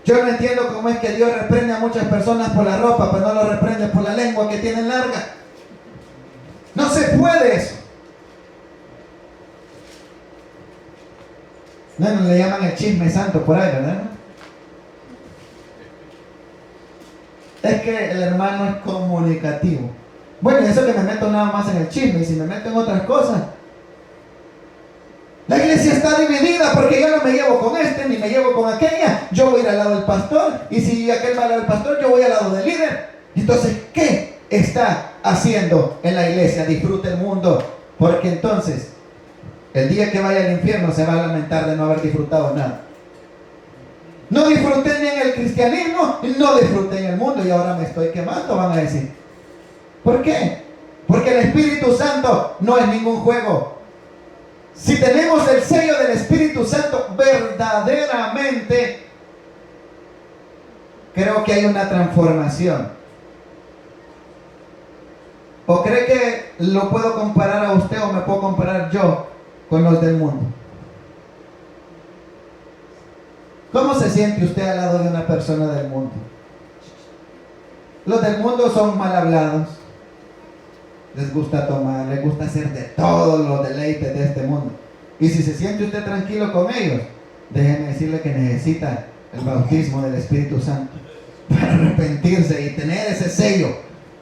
Yo no entiendo cómo es que Dios reprende a muchas personas por la ropa, pero no lo reprende por la lengua que tienen larga. No se puede eso. No le llaman el chisme santo por ahí, ¿verdad? Es que el hermano es comunicativo. Bueno, y eso que me meto nada más en el chisme, y si me meto en otras cosas. La iglesia está dividida porque yo no me llevo con este, ni me llevo con aquella. Yo voy a ir al lado del pastor, y si aquel va al lado del pastor, yo voy al lado del líder. Entonces, ¿qué está haciendo en la iglesia? Disfrute el mundo, porque entonces, el día que vaya al infierno se va a lamentar de no haber disfrutado nada. No disfruté ni en el cristianismo, no disfruté en el mundo y ahora me estoy quemando, van a decir. ¿Por qué? Porque el Espíritu Santo no es ningún juego. Si tenemos el sello del Espíritu Santo, verdaderamente creo que hay una transformación. ¿O cree que lo puedo comparar a usted o me puedo comparar yo con los del mundo? ¿Cómo se siente usted al lado de una persona del mundo? Los del mundo son mal hablados, les gusta tomar, les gusta hacer de todos los deleites de este mundo. Y si se siente usted tranquilo con ellos, déjeme decirle que necesita el bautismo del Espíritu Santo para arrepentirse y tener ese sello.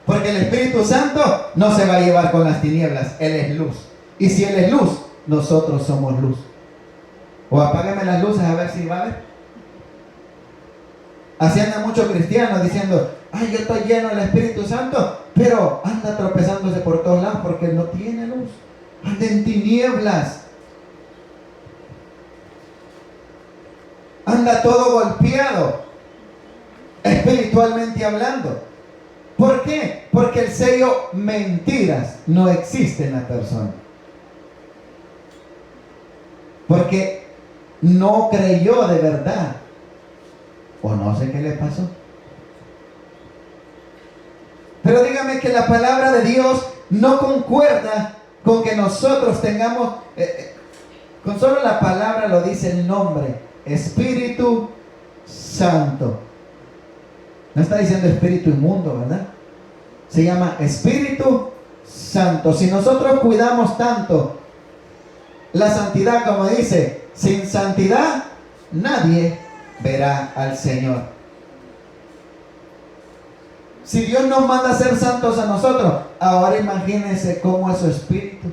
Porque el Espíritu Santo no se va a llevar con las tinieblas, Él es luz. Y si Él es luz, nosotros somos luz. O apágueme las luces a ver si va a ver. Así andan muchos cristianos diciendo, ay, yo estoy lleno del Espíritu Santo, pero anda tropezándose por todos lados porque no tiene luz. Anda en tinieblas. Anda todo golpeado, espiritualmente hablando. ¿Por qué? Porque el sello mentiras no existe en la persona. Porque no creyó de verdad. O no sé qué le pasó. Pero dígame que la palabra de Dios no concuerda con que nosotros tengamos, con solo la palabra lo dice el nombre, Espíritu Santo. No está diciendo espíritu inmundo, ¿verdad? Se llama Espíritu Santo. Si nosotros cuidamos tanto la santidad, como dice, sin santidad nadie verá al Señor. Si Dios nos manda a ser santos a nosotros, ahora imagínense cómo es su espíritu.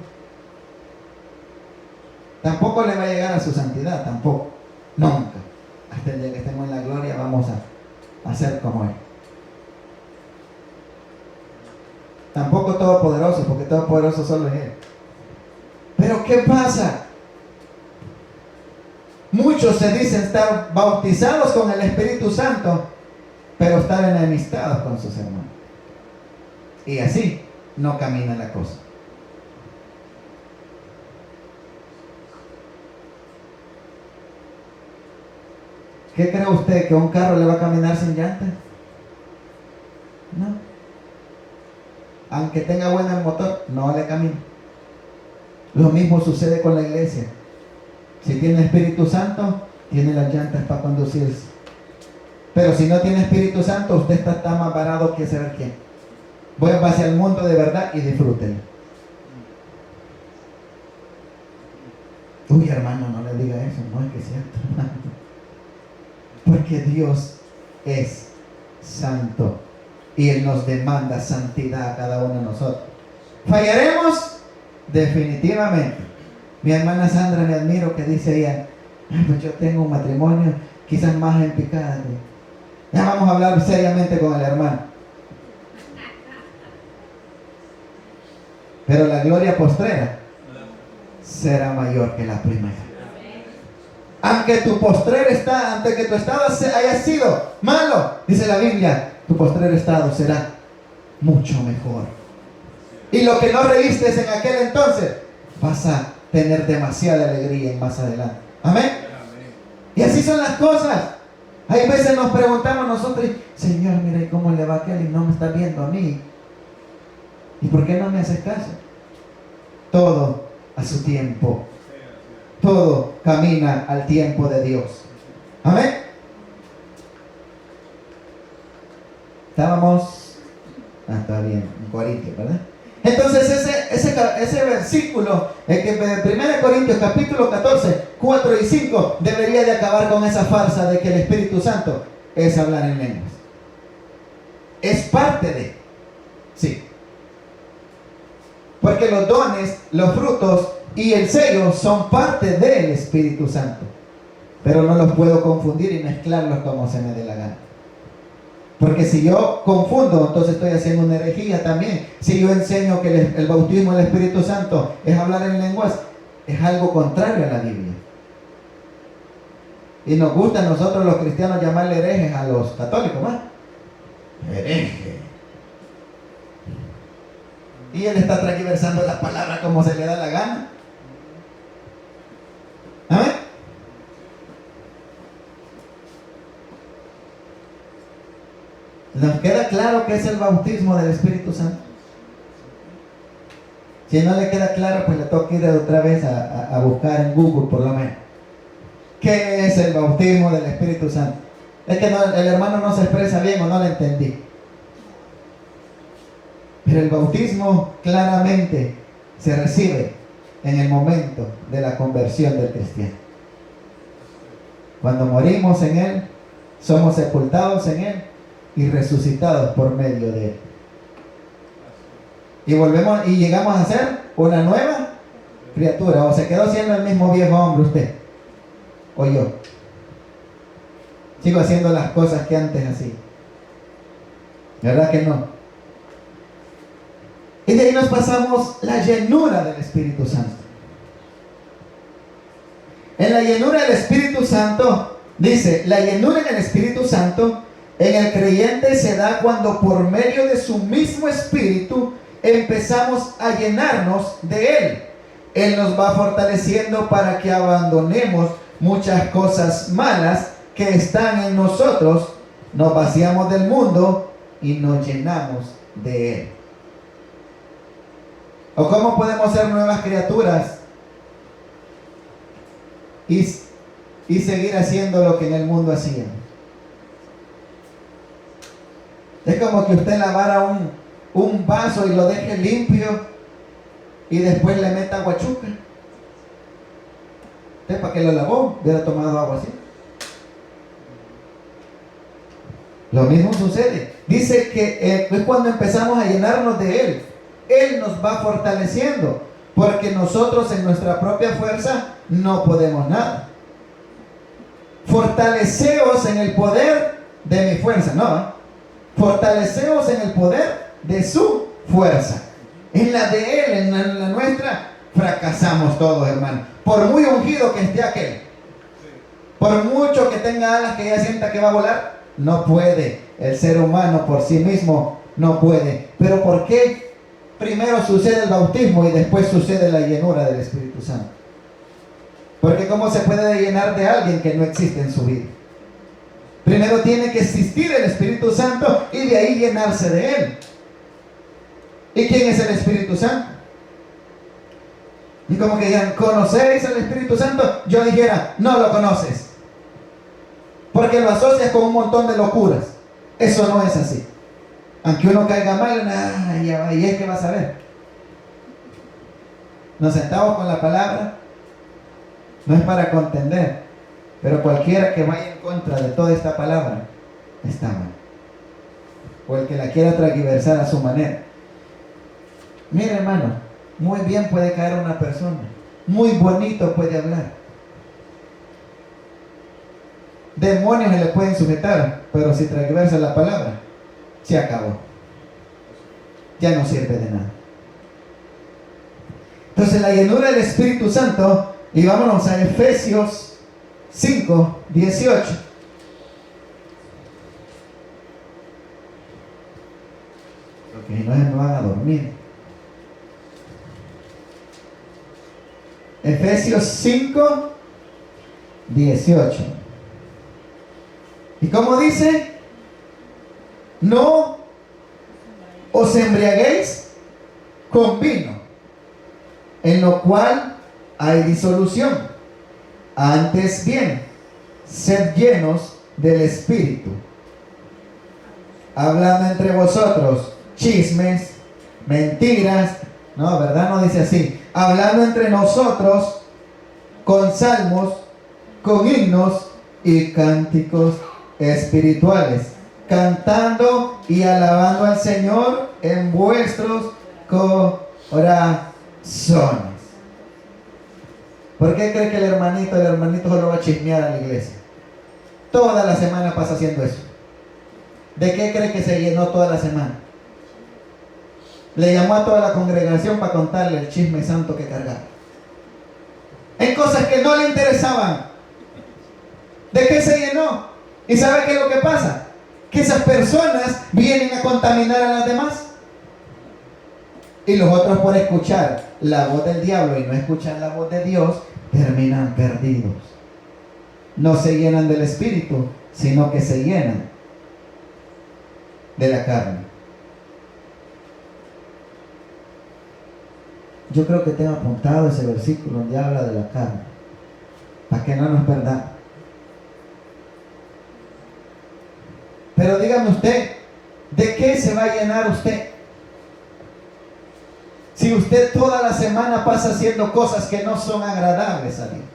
Tampoco le va a llegar a su santidad, tampoco, nunca. Hasta el día que estemos en la gloria vamos a ser como Él. Tampoco todopoderoso, porque todopoderoso solo es Él. Pero ¿qué pasa? Muchos se dicen estar bautizados con el Espíritu Santo, pero estar enemistados con sus hermanos. Y así no camina la cosa. ¿Qué cree usted? ¿Que un carro le va a caminar sin llanta? No. Aunque tenga bueno el motor, no le camina. Lo mismo sucede con la iglesia. Si tiene Espíritu Santo, tiene las llantas para conducirse. Pero si no tiene Espíritu Santo, usted está más parado que saber quién. Vuelva hacia el mundo de verdad y disfrútenlo. Uy, hermano, no le diga eso, no es que es cierto, hermano. Porque Dios es santo y Él nos demanda santidad a cada uno de nosotros. ¿Fallaremos? Definitivamente. Mi hermana Sandra, me admiro que dice ella, "Ay, pues yo tengo un matrimonio quizás más en picada". Ya vamos a hablar seriamente con el hermano. Pero la gloria postrera será mayor que la primera. Aunque tu postrer está, antes que tu estado haya sido malo, dice la Biblia, tu postrer estado será mucho mejor. Y lo que no reíste en aquel entonces, vas a tener demasiada alegría más adelante. Amén. Y así son las cosas. Hay veces nos preguntamos nosotros, Señor, mira cómo le va a aquel y no me está viendo a mí. ¿Y por qué no me haces caso? Todo a su tiempo. Todo camina al tiempo de Dios. Amén. Estábamos, está bien, en Corintios, ¿verdad? Entonces ese versículo, el que 1 Corintios capítulo 14, 4 y 5, debería de acabar con esa farsa de que el Espíritu Santo es hablar en lenguas. Es parte de, sí. Porque los dones, los frutos y el sello son parte del Espíritu Santo. Pero no los puedo confundir y mezclarlos como se me dé la gana. Porque si yo confundo, entonces estoy haciendo una herejía también. Si yo enseño que el bautismo del Espíritu Santo es hablar en lenguas, es algo contrario a la Biblia. Y nos gusta a nosotros los cristianos llamarle herejes a los católicos, ¿más? Hereje. Y él está transversando las palabras como se le da la gana. ¿Amén? ¿Nos queda claro qué es el bautismo del Espíritu Santo? Si no le queda claro, pues le toca ir otra vez a buscar en Google por lo menos. ¿Qué es el bautismo del Espíritu Santo? Es que el hermano no se expresa bien o no lo entendí. Pero el bautismo claramente se recibe en el momento de la conversión del cristiano. Cuando morimos en Él, somos sepultados en Él y resucitados por medio de Él. Y volvemos y llegamos a ser una nueva criatura. O se quedó siendo el mismo viejo hombre usted o yo. Sigo haciendo las cosas que antes hacía. ¿Verdad que no? Y de ahí nos pasamos la llenura del Espíritu Santo. En la llenura del Espíritu Santo, dice, la llenura en el Espíritu Santo en el creyente se da cuando por medio de su mismo Espíritu empezamos a llenarnos de Él. Él nos va fortaleciendo para que abandonemos muchas cosas malas que están en nosotros, nos vaciamos del mundo y nos llenamos de Él. ¿O cómo podemos ser nuevas criaturas y seguir haciendo lo que en el mundo hacíamos? Es como que usted lavara un vaso y lo deje limpio y después le meta agua chuca. ¿Usted para qué lo lavó? Hubiera tomado agua así. Lo mismo sucede. Dice que es cuando empezamos a llenarnos de Él. Él nos va fortaleciendo, porque nosotros en nuestra propia fuerza no podemos nada. Fortaleceos en el poder de mi fuerza, no. Fortaleceos en el poder de su fuerza. En la de Él, en la nuestra, fracasamos todos, hermano. Por muy ungido que esté aquel, por mucho que tenga alas que ya sienta que va a volar, no puede. El ser humano por sí mismo no puede. ¿Pero por qué? Primero sucede el bautismo y después sucede la llenura del Espíritu Santo. Porque ¿cómo se puede llenar de alguien que no existe en su vida? Primero tiene que existir el Espíritu Santo y de ahí llenarse de Él. ¿Y quién es el Espíritu Santo? Y como que digan, ¿conocéis al Espíritu Santo? Yo dijera, no lo conoces. Porque lo asocias con un montón de locuras. Eso no es así. Aunque uno caiga mal, y es que vas a ver. Nos sentamos con la palabra no es para contender, pero cualquiera que vaya en contra de toda esta palabra está mal, o el que la quiera transversar a su manera. Mire, hermano, muy bien puede caer una persona, muy bonito puede hablar, demonios se le pueden sujetar, pero si transversa la palabra, se acabó, ya no sirve de nada. Entonces la llenura del Espíritu Santo, y vámonos a Efesios 5, 18. Porque si no, se me van a dormir. Efesios 5, 18. ¿Y cómo dice? No os embriaguéis con vino, en lo cual hay disolución. Antes bien, sed llenos del Espíritu, hablando entre vosotros chismes, mentiras. No, ¿verdad? No dice así. Hablando entre nosotros con salmos, con himnos y cánticos espirituales, cantando y alabando al Señor en vuestros corazones. ¿Por qué cree que el hermanito solo va a chismear a la iglesia? Toda la semana pasa haciendo eso. ¿De qué cree que se llenó toda la semana? Le llamó a toda la congregación para contarle el chisme santo que cargaba, en cosas que no le interesaban. ¿De qué se llenó? ¿Y sabe qué es lo que pasa? Que esas personas vienen a contaminar a las demás. Y los otros, por escuchar la voz del diablo y no escuchar la voz de Dios, terminan perdidos. No se llenan del Espíritu, sino que se llenan de la carne. Yo creo que tengo apuntado ese versículo donde habla de la carne, para que no nos perdamos. Pero dígame usted, ¿de qué se va a llenar usted? Si usted toda la semana pasa haciendo cosas que no son agradables a Dios.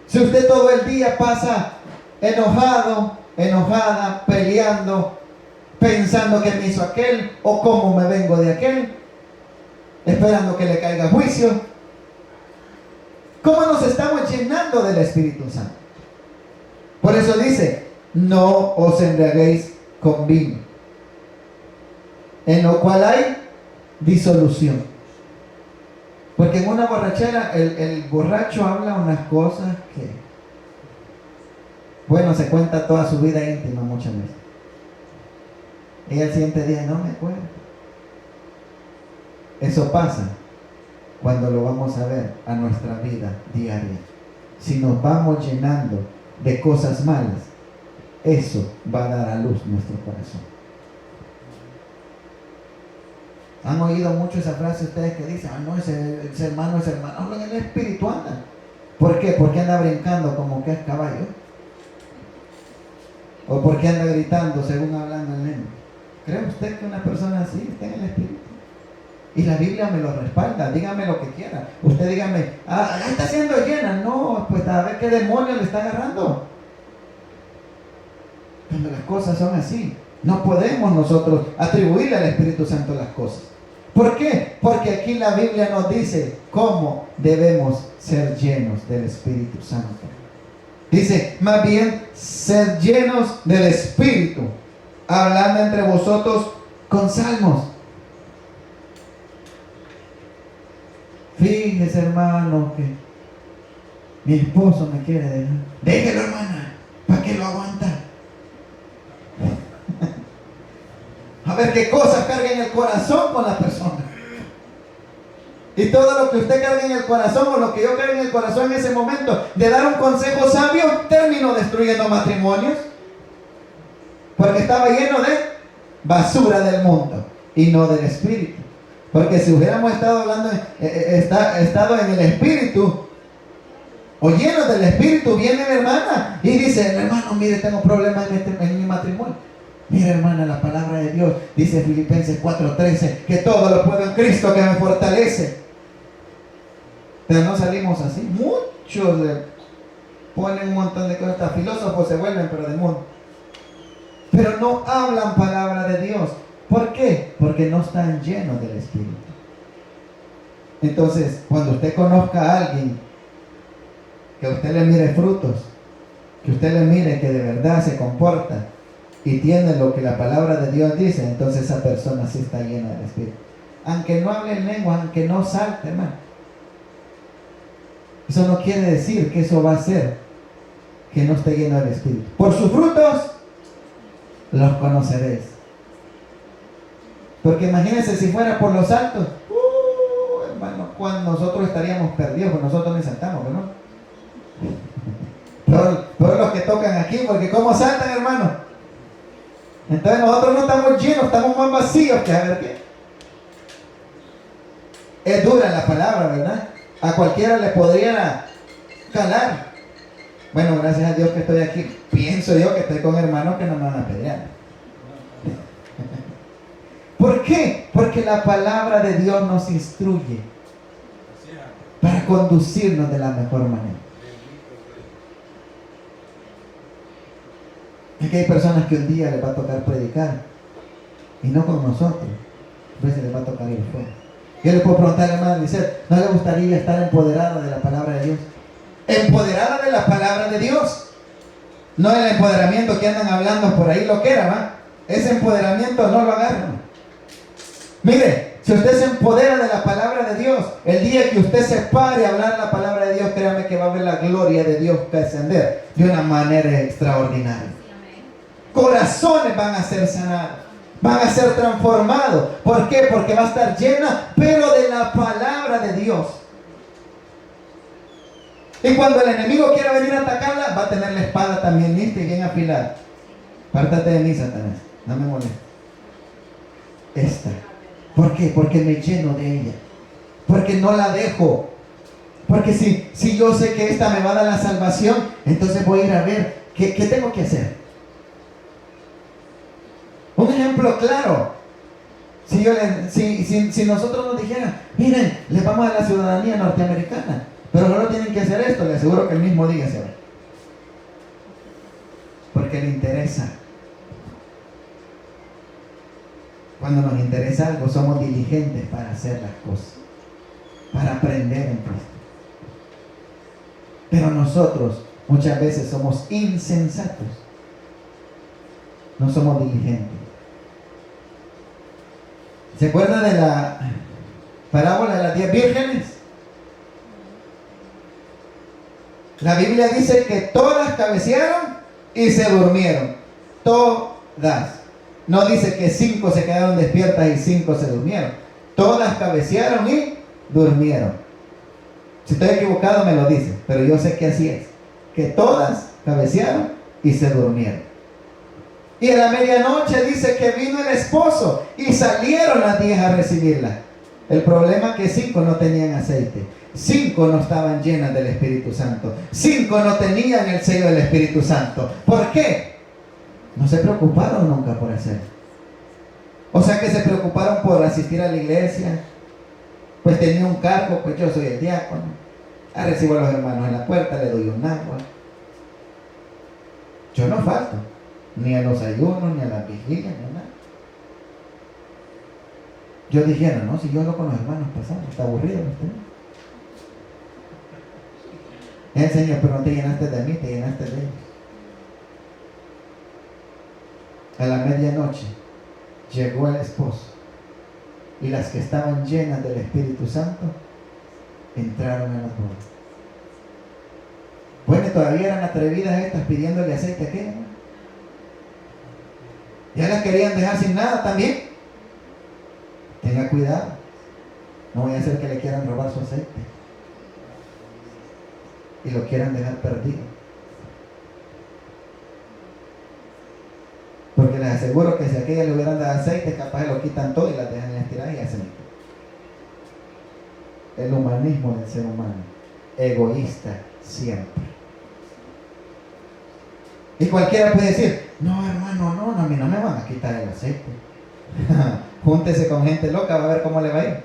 Si usted todo el día pasa enojado, enojada, peleando, pensando que me hizo aquel o cómo me vengo de aquel, esperando que le caiga juicio. ¿Cómo nos estamos llenando del Espíritu Santo? Por eso dice, no os embriaguéis con vino, en lo cual hay disolución. Porque en una borrachera el borracho habla unas cosas que, bueno, se cuenta toda su vida íntima muchas veces. Y al siguiente día no me acuerdo. Eso pasa cuando lo vamos a ver a nuestra vida diaria. Si nos vamos llenando de cosas malas, eso va a dar a luz nuestro corazón. ¿Han oído mucho esa frase ustedes que dicen, no, ese hermano es hermano? Hablan en el espíritu, andan. ¿Por qué? ¿Por qué anda brincando como que es caballo? ¿O por qué anda gritando según hablando en lengua? ¿Cree usted que una persona así está en el espíritu? Y la Biblia me lo respalda. Dígame lo que quiera. Usted dígame, está siendo llena. No, pues a ver qué demonio le está agarrando. Cuando las cosas son así, no podemos nosotros atribuirle al Espíritu Santo las cosas. ¿Por qué? Porque aquí la Biblia nos dice cómo debemos ser llenos del Espíritu Santo. Dice, más bien, sed llenos del Espíritu, hablando entre vosotros con salmos. Fíjese, hermano, que mi esposo me quiere dejar. Déjelo, hermana, ¿para qué lo aguanta? A ver qué cosas carga en el corazón con la persona. Y todo lo que usted carga en el corazón o lo que yo cargo en el corazón en ese momento de dar un consejo sabio, terminó destruyendo matrimonios. Porque estaba lleno de basura del mundo y no del Espíritu. Porque si hubiéramos estado hablando, estado en el Espíritu, o llenos del Espíritu, viene la hermana y dice, hermano, mire, tengo problemas en mi matrimonio. Mira, hermana, la palabra de Dios dice Filipenses 4:13, que todo lo puedo en Cristo que me fortalece. Pero no salimos así. Muchos le ponen un montón de cosas. Hasta filósofos se vuelven, pero del mundo. Pero no hablan palabra de Dios. ¿Por qué? Porque no están llenos del Espíritu. Entonces, cuando usted conozca a alguien, que usted le mire frutos, que usted le mire que de verdad se comporta y tiene lo que la palabra de Dios dice, entonces esa persona sí está llena del Espíritu. Aunque no hable en lengua, aunque no salte, hermano. Eso no quiere decir que eso va a ser que no esté lleno del Espíritu. Por sus frutos los conoceréis. Porque imagínense si fuera por los saltos, hermano, cuando nosotros estaríamos perdidos, pues nosotros ni saltamos, ¿no? Todos los que tocan aquí, porque ¿cómo saltan, hermano? Entonces nosotros no estamos llenos, estamos más vacíos que a ver qué. Es dura la palabra, ¿verdad? A cualquiera le podría calar. Bueno, gracias a Dios que estoy aquí. Pienso yo que estoy con hermanos que no me van a pelear. ¿Por qué? Porque la palabra de Dios nos instruye para conducirnos de la mejor manera. Es que hay personas que un día les va a tocar predicar y no con nosotros. A veces les va a tocar ir fuera. Yo le puedo preguntar a la hermana Lisette, ¿no le gustaría estar empoderada de la palabra de Dios? Empoderada de la palabra de Dios. No el empoderamiento que andan hablando por ahí, lo que era, ¿va? Ese empoderamiento no lo agarran. Mire, si usted se empodera de la palabra de Dios, el día que usted se pare a hablar la palabra de Dios, créame que va a ver la gloria de Dios descender de una manera extraordinaria. Corazones van a ser sanados, van a ser transformados. ¿Por qué? Porque va a estar llena, pero de la palabra de Dios. Y cuando el enemigo quiera venir a atacarla, va a tener la espada también lista y bien afilada. Pártate de mí, Satanás, no me molestes. Esta. ¿Por qué? Porque me lleno de ella. Porque no la dejo. Porque si yo sé que esta me va a dar la salvación, entonces voy a ir a ver qué tengo que hacer. Un ejemplo claro. Si nosotros nos dijeran, miren, les vamos a la ciudadanía norteamericana, pero solo tienen que hacer esto, les aseguro que el mismo día se va. Porque le interesa. Cuando nos interesa algo, somos diligentes para hacer las cosas, para aprender en Cristo. Pero nosotros muchas veces somos insensatos. No somos diligentes. ¿Se acuerda de la parábola de las 10 vírgenes? La Biblia dice que todas cabecearon y se durmieron. Todas. No dice que 5 se quedaron despiertas y 5 se durmieron. Todas cabecearon y durmieron. Si estoy equivocado me lo dice, pero yo sé que así es. Que todas cabecearon y se durmieron. Y a la medianoche dice que vino el esposo y salieron las 10 a recibirla. El problema es que 5 no tenían aceite. 5 no estaban llenas del Espíritu Santo. 5 no tenían el sello del Espíritu Santo. ¿Por qué? No se preocuparon nunca por hacerlo. O sea que se preocuparon por asistir a la iglesia. Pues tenía un cargo, pues yo soy el diácono. Recibo a los hermanos en la puerta, le doy un agua. Yo no falto. Ni a los ayunos, ni a las vigilias, ni a nada. Yo dijera, no, si yo hablo con los hermanos pasados, está aburrido usted. Señor, pero no te llenaste de mí, te llenaste de ellos. A la medianoche llegó el esposo y las que estaban llenas del Espíritu Santo entraron en las bodas. Bueno, todavía eran atrevidas estas pidiéndole aceite a aquella, ¿no? Ya las querían dejar sin nada también. Tenga cuidado. No voy a hacer que le quieran robar su aceite y lo quieran dejar perdido. Porque les aseguro que si a aquella le hubieran dado aceite, capaz lo quitan todo y las dejan estirar y aceite. El humanismo del ser humano, egoísta siempre. Y cualquiera puede decir, no hermano, no, a mí no me van a quitar el aceite. Júntese con gente loca, va a ver cómo le va a ir.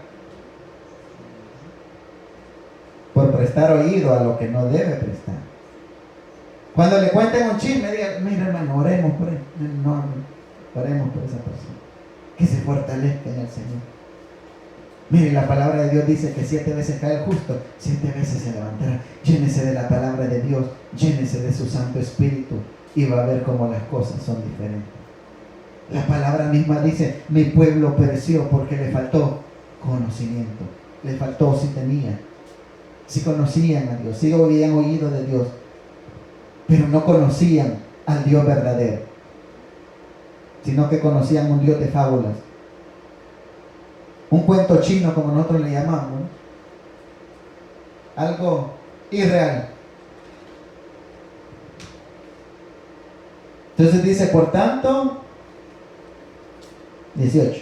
prestar oído a lo que no debe prestar. Cuando le cuenten un chisme, digan, mira hermano, oremos por él. No, oremos por esa persona. Que se fortalezca en el Señor. Mire, la palabra de Dios dice que 7 veces cae el justo, 7 veces se levantará. Llénese de la palabra de Dios, llénese de su Santo Espíritu y va a ver cómo las cosas son diferentes. La palabra misma dice, mi pueblo pereció porque le faltó conocimiento. Le faltó, si tenía, si conocían a Dios, si habían oído de Dios, pero no conocían al Dios verdadero, sino que conocían un Dios de fábulas, un cuento chino como nosotros le llamamos, ¿no? Algo irreal. Entonces dice, por tanto, 18,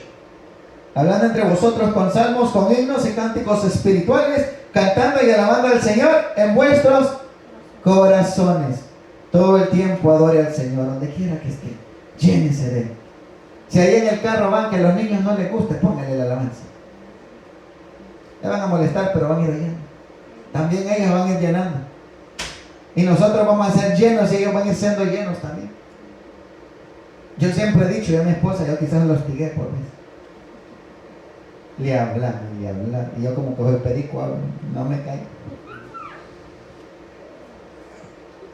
hablando entre vosotros con salmos, con himnos y cánticos espirituales, cantando y alabando al Señor en vuestros corazones. Todo el tiempo adore al Señor, donde quiera que esté, llénese de él. Si ahí en el carro van que a los niños no les guste, pónganle la alabanza. Le van a molestar, pero van a ir oyendo. También ellos van a ir llenando. Y nosotros vamos a ser llenos y ellos van a ir siendo llenos también. Yo siempre he dicho, y a mi esposa, yo quizás lo hostigué por mí. Le hablan. Y yo como cojo el perico, hablo, no me caigo.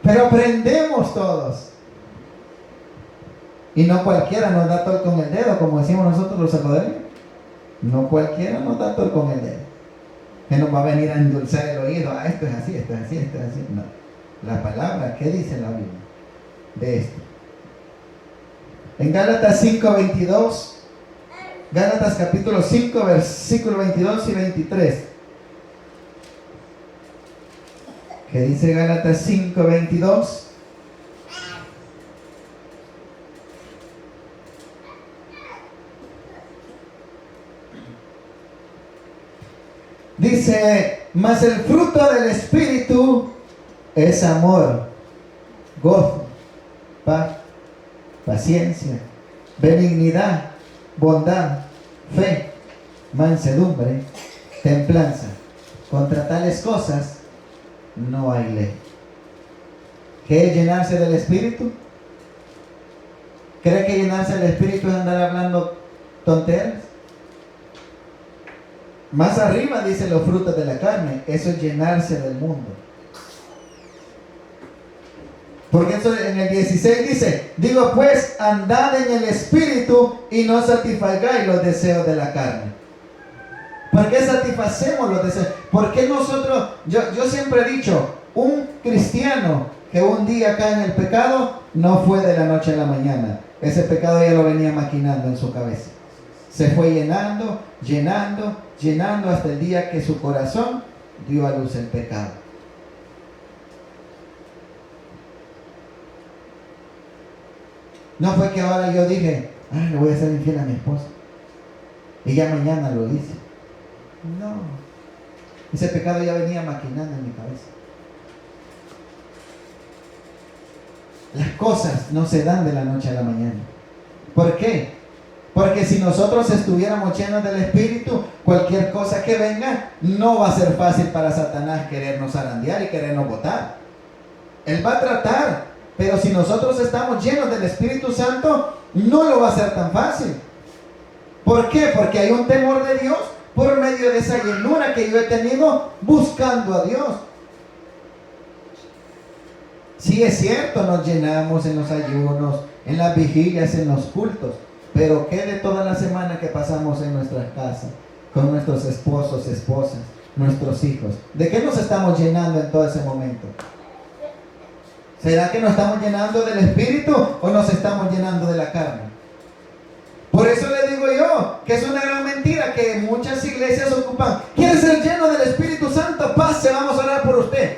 Pero aprendemos todos. Y no cualquiera nos da tol con el dedo, como decimos nosotros los salvadoreños. No cualquiera nos da tol con el dedo. Que nos va a venir a endulzar el oído. Ah, esto es así, esto es así, esto es así. No. La palabra, ¿qué dice la Biblia de esto? En Gálatas 5:22, Gálatas capítulo 5, versículo 22 y 23. ¿Qué dice Gálatas 5:22? Dice, mas el fruto del Espíritu es amor, gozo, paz, paciencia, benignidad, bondad, fe, mansedumbre, templanza. Contra tales cosas no hay ley. ¿Qué es llenarse del Espíritu? ¿Cree que llenarse del Espíritu es andar hablando tonteras? Más arriba dice los frutos de la carne. Eso es llenarse del mundo. Porque eso en el 16 dice, digo pues, andad en el Espíritu y no satisfagáis los deseos de la carne. ¿Por qué satisfacemos los deseos? Porque nosotros, yo siempre he dicho, un cristiano que un día cae en el pecado, no fue de la noche a la mañana. Ese pecado ya lo venía maquinando en su cabeza. Se fue llenando hasta el día que su corazón dio a luz el pecado. No fue que ahora yo dije, le voy a ser infiel a mi esposa y ya mañana lo hice. No, ese pecado ya venía maquinando en mi cabeza. Las cosas no se dan de la noche a la mañana. ¿Por qué? Porque si nosotros estuviéramos llenos del Espíritu, cualquier cosa que venga no va a ser fácil para Satanás querernos zarandear y querernos botar. Él va a tratar, pero si nosotros estamos llenos del Espíritu Santo, no lo va a ser tan fácil. ¿Por qué? Porque hay un temor de Dios por medio de esa llenura que yo he tenido buscando a Dios. Sí, es cierto, nos llenamos en los ayunos, en las vigilias, en los cultos. Pero ¿qué de toda la semana que pasamos en nuestras casas, con nuestros esposos, esposas, nuestros hijos? ¿De qué nos estamos llenando en todo ese momento? ¿Será que nos estamos llenando del Espíritu o nos estamos llenando de la carne? Por eso le digo yo que es una gran mentira que muchas iglesias ocupan. ¿Quiere ser lleno del Espíritu Santo? Pase, vamos a orar por usted.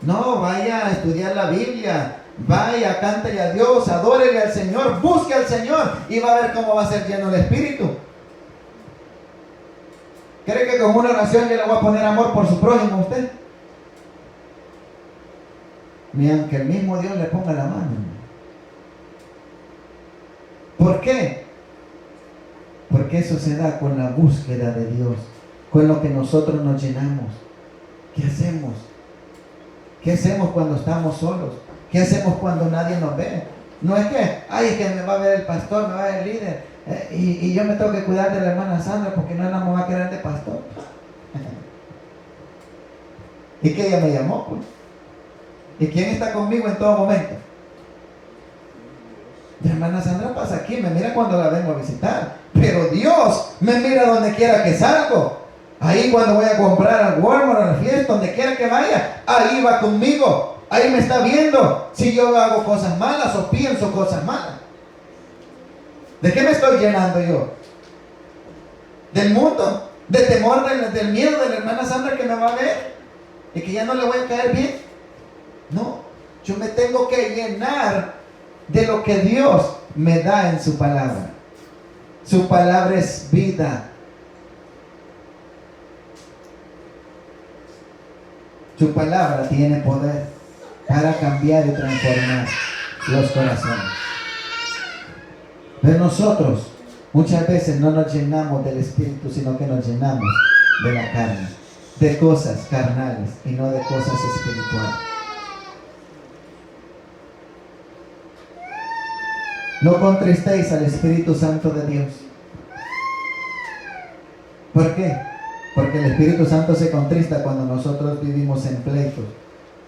No, vaya a estudiar la Biblia. Vaya, cántale a Dios, adórele al Señor, busque al Señor y va a ver cómo va a ser lleno el Espíritu. ¿Cree que con una oración yo le voy a poner amor por su prójimo a usted? Ni aunque el mismo Dios le ponga la mano. ¿Por qué? Porque eso se da con la búsqueda de Dios, con lo que nosotros nos llenamos. ¿Qué hacemos? ¿Qué hacemos cuando estamos solos? ¿Qué hacemos cuando nadie nos ve? No es que, ay, es que me va a ver el pastor, me va a ver el líder, y yo me tengo que cuidar de la hermana Sandra porque no me va a querer de pastor. Y que ella me llamó, pues. ¿Y quién está conmigo en todo momento? La hermana Sandra pasa aquí, me mira cuando la vengo a visitar, pero Dios me mira donde quiera que salgo. Ahí cuando voy a comprar al Walmart, a la fiesta, donde quiera que vaya, ahí va conmigo. Ahí me está viendo si yo hago cosas malas o pienso cosas malas. ¿De qué me estoy llenando yo? ¿Del mundo? ¿De temor, del miedo de la hermana Sandra que me va a ver? ¿Y que ya no le voy a caer bien? No, yo me tengo que llenar de lo que Dios me da en su palabra. Su palabra es vida. Su palabra tiene poder para cambiar y transformar los corazones. Pero nosotros muchas veces no nos llenamos del Espíritu, sino que nos llenamos de la carne, de cosas carnales y no de cosas espirituales. No contristéis al Espíritu Santo de Dios. ¿Por qué? Porque el Espíritu Santo se contrista cuando nosotros vivimos en pleitos,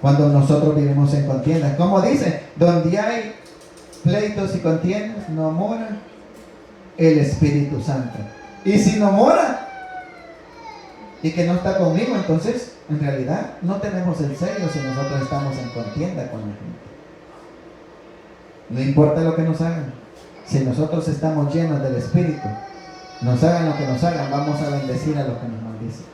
cuando nosotros vivimos en contiendas. Como dice, donde hay pleitos y contiendas, no mora el Espíritu Santo. Y si no mora y que no está conmigo, entonces en realidad no tenemos el sello si nosotros estamos en contienda con la gente. No importa lo que nos hagan, si nosotros estamos llenos del Espíritu, nos hagan lo que nos hagan, vamos a bendecir a los que nos maldicen,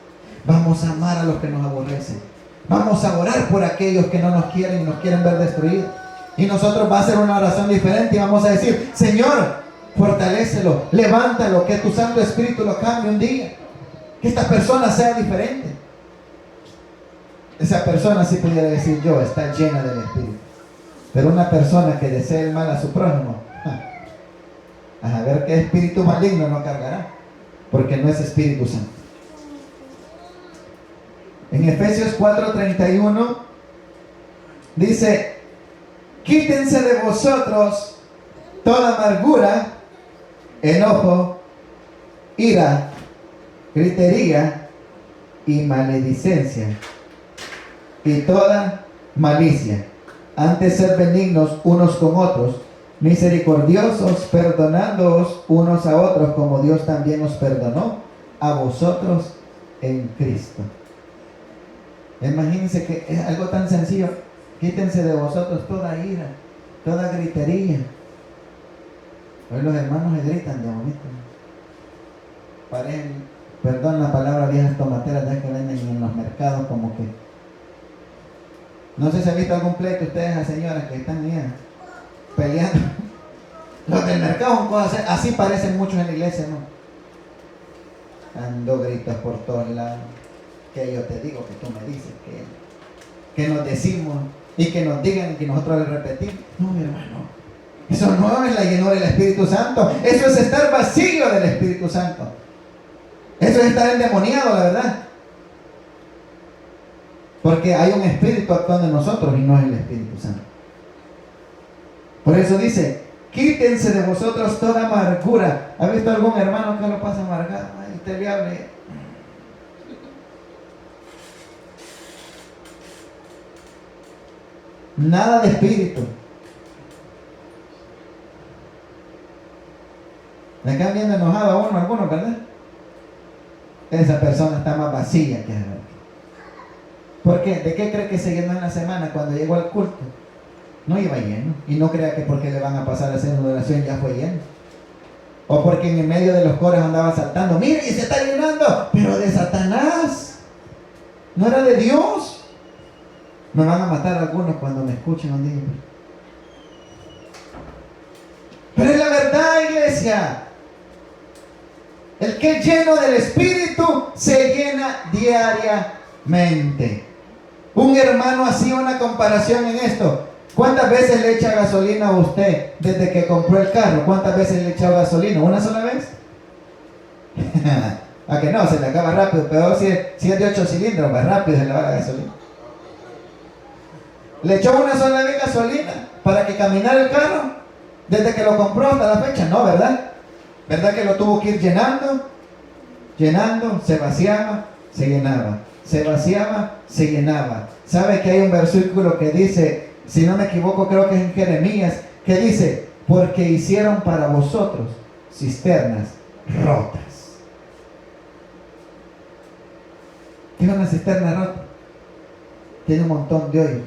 vamos a amar a los que nos aborrecen, vamos a orar por aquellos que no nos quieren y nos quieren ver destruidos. Y nosotros va a hacer una oración diferente y vamos a decir, Señor, fortalécelo, levántalo, que tu Santo Espíritu lo cambie un día, que esta persona sea diferente. Esa persona, si pudiera decir yo, está llena del Espíritu. Pero una persona que desea el mal a su prójimo, a ver qué espíritu maligno no cargará, porque no es Espíritu Santo. En Efesios 4:31 dice, quítense de vosotros toda amargura, enojo, ira, gritería y maledicencia y toda malicia. Antes ser benignos unos con otros, misericordiosos, perdonándoos unos a otros como Dios también os perdonó a vosotros en Cristo. Imagínense que es algo tan sencillo. Quítense de vosotros toda ira, toda gritería. Hoy los hermanos se gritan de bonito. Parecen, perdón la palabra, viejas tomateras ya que venden en los mercados, como que no sé si han visto algún pleito ustedes a señoras que están peleando. Los del mercado son cosas así, parecen muchos en la iglesia, ¿no? Dando gritos por todos lados. Que yo te digo, que tú me dices, que nos decimos y que nos digan y que nosotros le repetimos. No, mi hermano, eso no es la llenura del Espíritu Santo. Eso es estar vacío del Espíritu Santo. Eso es estar endemoniado, la verdad. Porque hay un espíritu actuando en nosotros y no es el Espíritu Santo. Por eso dice, quítense de vosotros toda amargura. ¿Ha visto algún hermano que lo pasa amargado? Ay, usted le hable. Nada de espíritu. Me quedan viendo enojado a uno, algunos, ¿verdad? Esa persona está más vacía que ahora. ¿Por qué? ¿De qué cree que se llenó en la semana cuando llegó al culto? No iba lleno. Y no crea que porque le van a pasar a hacer una oración ya fue lleno. O porque en el medio de los coros andaba saltando. ¡Mire, y se está llenando! Pero de Satanás. No era de Dios. Me van a matar algunos cuando me escuchen un día. Pero es la verdad, iglesia. El que es lleno del Espíritu se llena diariamente. Un hermano hacía una comparación en esto. ¿Cuántas veces le echa gasolina a usted desde que compró el carro? ¿Cuántas veces le echa gasolina? ¿Una sola vez? A que no, se le acaba rápido, pero si es de 8 cilindros, más rápido se le va la gasolina. Le echó una sola vez gasolina para que caminara el carro desde que lo compró hasta la fecha, no, ¿verdad? ¿Verdad que lo tuvo que ir llenando? Llenando, se vaciaba, se llenaba, se vaciaba, se llenaba. ¿Sabe que hay un versículo que dice, si no me equivoco, creo que es en Jeremías, que dice, porque hicieron para vosotros cisternas rotas? ¿Qué es una cisterna rota? Tiene un montón de hoyos.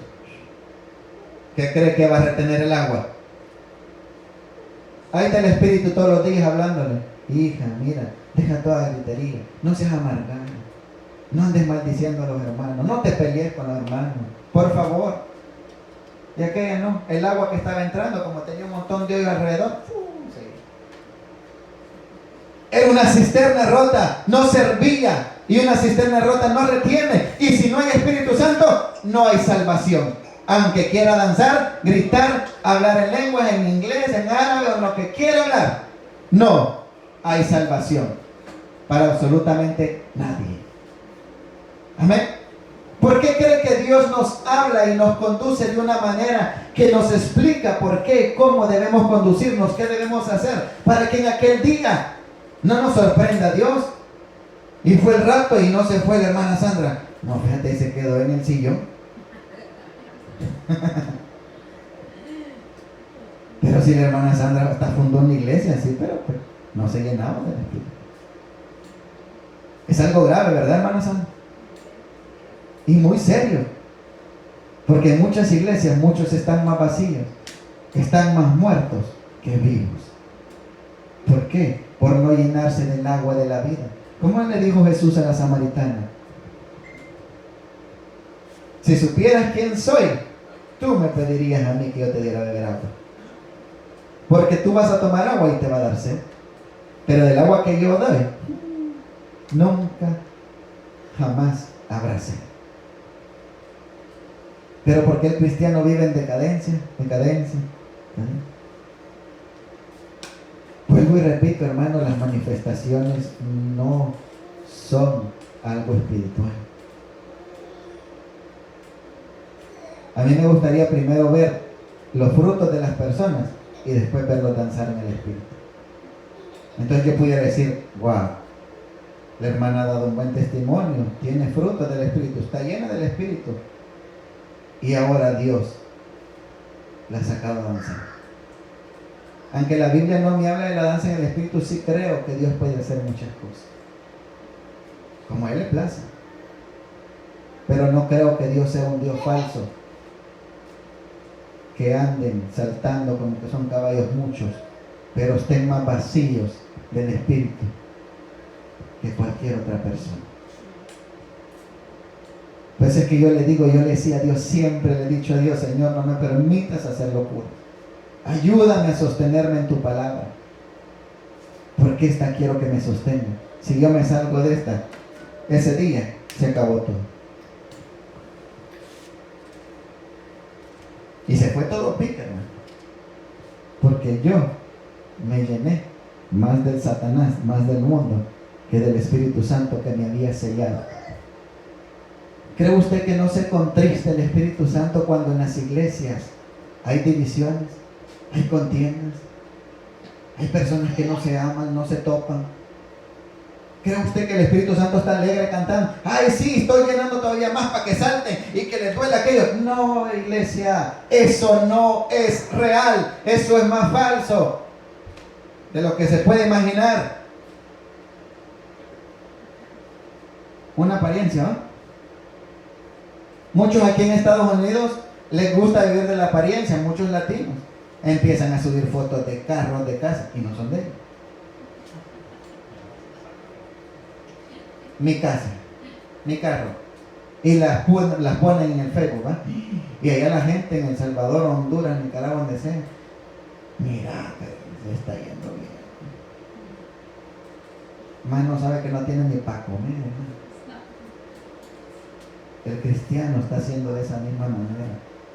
¿Qué cree que va a retener el agua? Ahí está el Espíritu todos los días hablándole. Hija, mira, deja toda la gritería, no seas amargada, no andes maldiciendo a los hermanos, no te pelees con los hermanos, por favor. Y aquella no, el agua que estaba entrando, como tenía un montón de hoyos alrededor, sí. Era una cisterna rota, no servía, y una cisterna rota no retiene, y si no hay Espíritu Santo, no hay salvación. Aunque quiera danzar, gritar, hablar en lenguas, en inglés, en árabe o lo que quiera hablar, no hay salvación para absolutamente nadie. Amén. ¿Por qué cree que Dios nos habla y nos conduce de una manera que nos explica por qué, cómo debemos conducirnos, qué debemos hacer, para que en aquel día no nos sorprenda Dios? Y fue el rato y no se fue la hermana Sandra. No, fíjate, se quedó en el sillón. Pero si la hermana Sandra hasta fundó una iglesia, sí, pero pues, no se llenaba del Espíritu. Es algo grave, ¿verdad, hermana Sandra? Y muy serio. Porque en muchas iglesias muchos están más vacíos, están más muertos que vivos. ¿Por qué? Por no llenarse del agua de la vida. ¿Cómo le dijo Jesús a la samaritana? Si supieras quién soy, tú me pedirías a mí que yo te diera a beber agua. Porque tú vas a tomar agua y te va a dar sed. Pero del agua que yo doy, nunca, jamás habrá sed. Pero porque el cristiano vive en decadencia. Vuelvo y repito, hermano, las manifestaciones no son algo espiritual. A mí me gustaría primero ver los frutos de las personas y después verlos danzar en el Espíritu. Entonces yo pudiera decir, wow, la hermana ha dado un buen testimonio, tiene frutos del Espíritu, está llena del Espíritu. Y ahora Dios la ha sacado a danzar. Aunque la Biblia no me habla de la danza en el Espíritu, sí creo que Dios puede hacer muchas cosas, como a Él le place. Pero no creo que Dios sea un Dios falso, que anden saltando como que son caballos muchos, pero estén más vacíos del Espíritu que cualquier otra persona. Pues es que yo le decía a Dios, siempre le he dicho a Dios, Señor, no me permitas hacer locura. Ayúdame a sostenerme en tu palabra. Porque esta quiero que me sostenga. Si yo me salgo de esta, ese día se acabó todo. Y se fue todo pique, hermano. Porque yo me llené más del Satanás, más del mundo, que del Espíritu Santo que me había sellado. ¿Cree usted que no se contrista el Espíritu Santo cuando en las iglesias hay divisiones, hay contiendas, hay personas que no se aman, no se topan? ¿Cree usted que el Espíritu Santo está alegre cantando? ¡Ay, sí, estoy llenando todavía más para que salten y que les duela aquello! No, iglesia, eso no es real. Eso es más falso de lo que se puede imaginar. Una apariencia, ¿no? Muchos aquí en Estados Unidos les gusta vivir de la apariencia. Muchos latinos empiezan a subir fotos de carros, de casas, y no son de ellos. Mi casa, mi carro, y las ponen en el Facebook, ¿va? Y allá la gente en El Salvador, Honduras, Nicaragua, donde sea, mira, que le está yendo bien. Más no sabe que no tiene ni para comer, ¿no? El cristiano está haciendo de esa misma manera.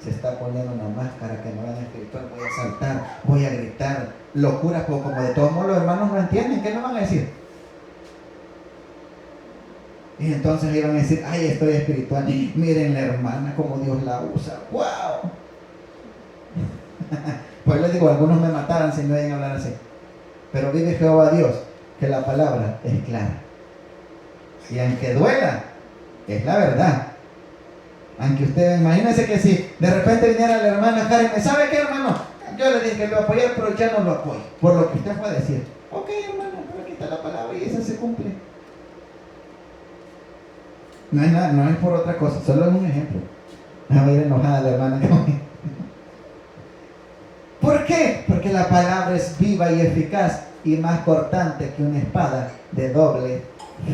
Se está poniendo una máscara que no es espiritual. Voy a saltar, voy a gritar locuras, como de todos modos los hermanos no entienden. ¿Qué me van a decir? Y entonces iban a decir, ay, estoy espiritual. Y miren la hermana como Dios la usa. ¡Wow! Pues les digo, algunos me mataran si me oyen hablar así. Pero vive Jehová Dios, que la palabra es clara. Y aunque duela, es la verdad. Aunque usted, imagínense que si de repente viniera la hermana Karen, ¿sabe qué, hermano? Yo le dije que lo apoyé, pero ya no lo apoyo. Por lo que usted fue a decir. Ok, hermano, pero aquí está la palabra y esa se cumple. No es nada, no es por otra cosa, solo es un ejemplo. Me voy a ir enojada la hermana. ¿Por qué? Porque la palabra es viva y eficaz y más cortante que una espada de doble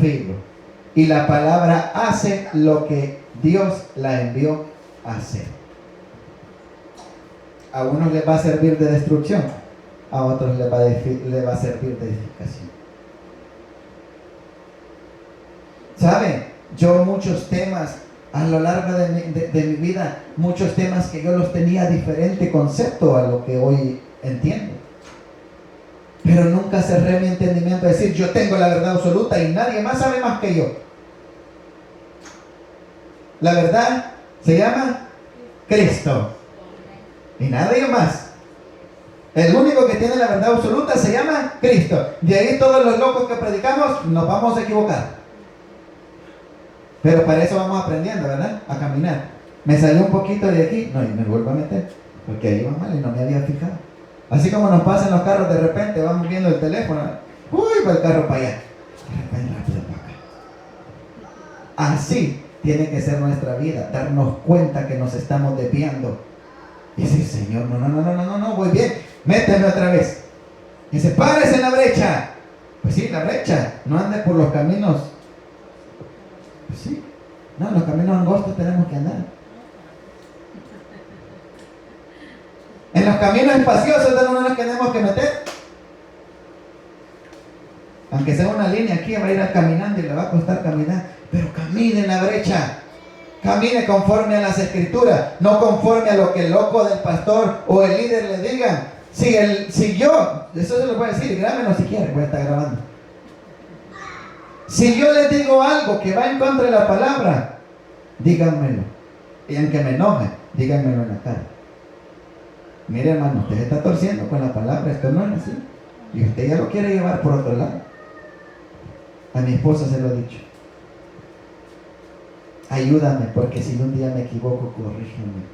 filo. Y la palabra hace lo que Dios la envió a hacer. A unos les va a servir de destrucción, a otros les va a servir de edificación. ¿Saben? Yo muchos temas a lo largo de mi vida, muchos temas que yo los tenía diferente concepto a lo que hoy entiendo. Pero nunca cerré mi entendimiento a decir, yo tengo la verdad absoluta y nadie más sabe más que yo. La verdad se llama Cristo. Y nadie más. El único que tiene la verdad absoluta se llama Cristo. De ahí todos los locos que predicamos nos vamos a equivocar. Pero para eso vamos aprendiendo, ¿verdad? A caminar. Me salió un poquito de aquí, no, y me vuelvo a meter, porque ahí iba mal y no me había fijado. Así como nos pasa en los carros, de repente vamos viendo el teléfono, uy, va el carro para allá, de repente rápido para acá. Así tiene que ser nuestra vida, darnos cuenta que nos estamos desviando. Y decir, Señor, no, voy bien, méteme otra vez. Y dice, párese en la brecha. Pues sí, la brecha, no ande por los caminos. Pues sí, no, los caminos angostos tenemos que andar. En los caminos espaciosos no nos tenemos que meter. Aunque sea una línea aquí, va a ir caminando y le va a costar caminar. Pero camine en la brecha. Camine conforme a las escrituras, no conforme a lo que el loco del pastor o el líder le digan. Si yo, eso se lo voy a decir, grábenlo si quieren, voy a estar grabando. Si yo les digo algo que va en contra de la palabra, díganmelo. Y aunque me enoje, díganmelo en la cara. Mire, hermano, usted se está torciendo con la palabra, esto no es así. Y usted ya lo quiere llevar por otro lado. A mi esposa se lo he dicho. Ayúdame, porque si un día me equivoco, corrígeme.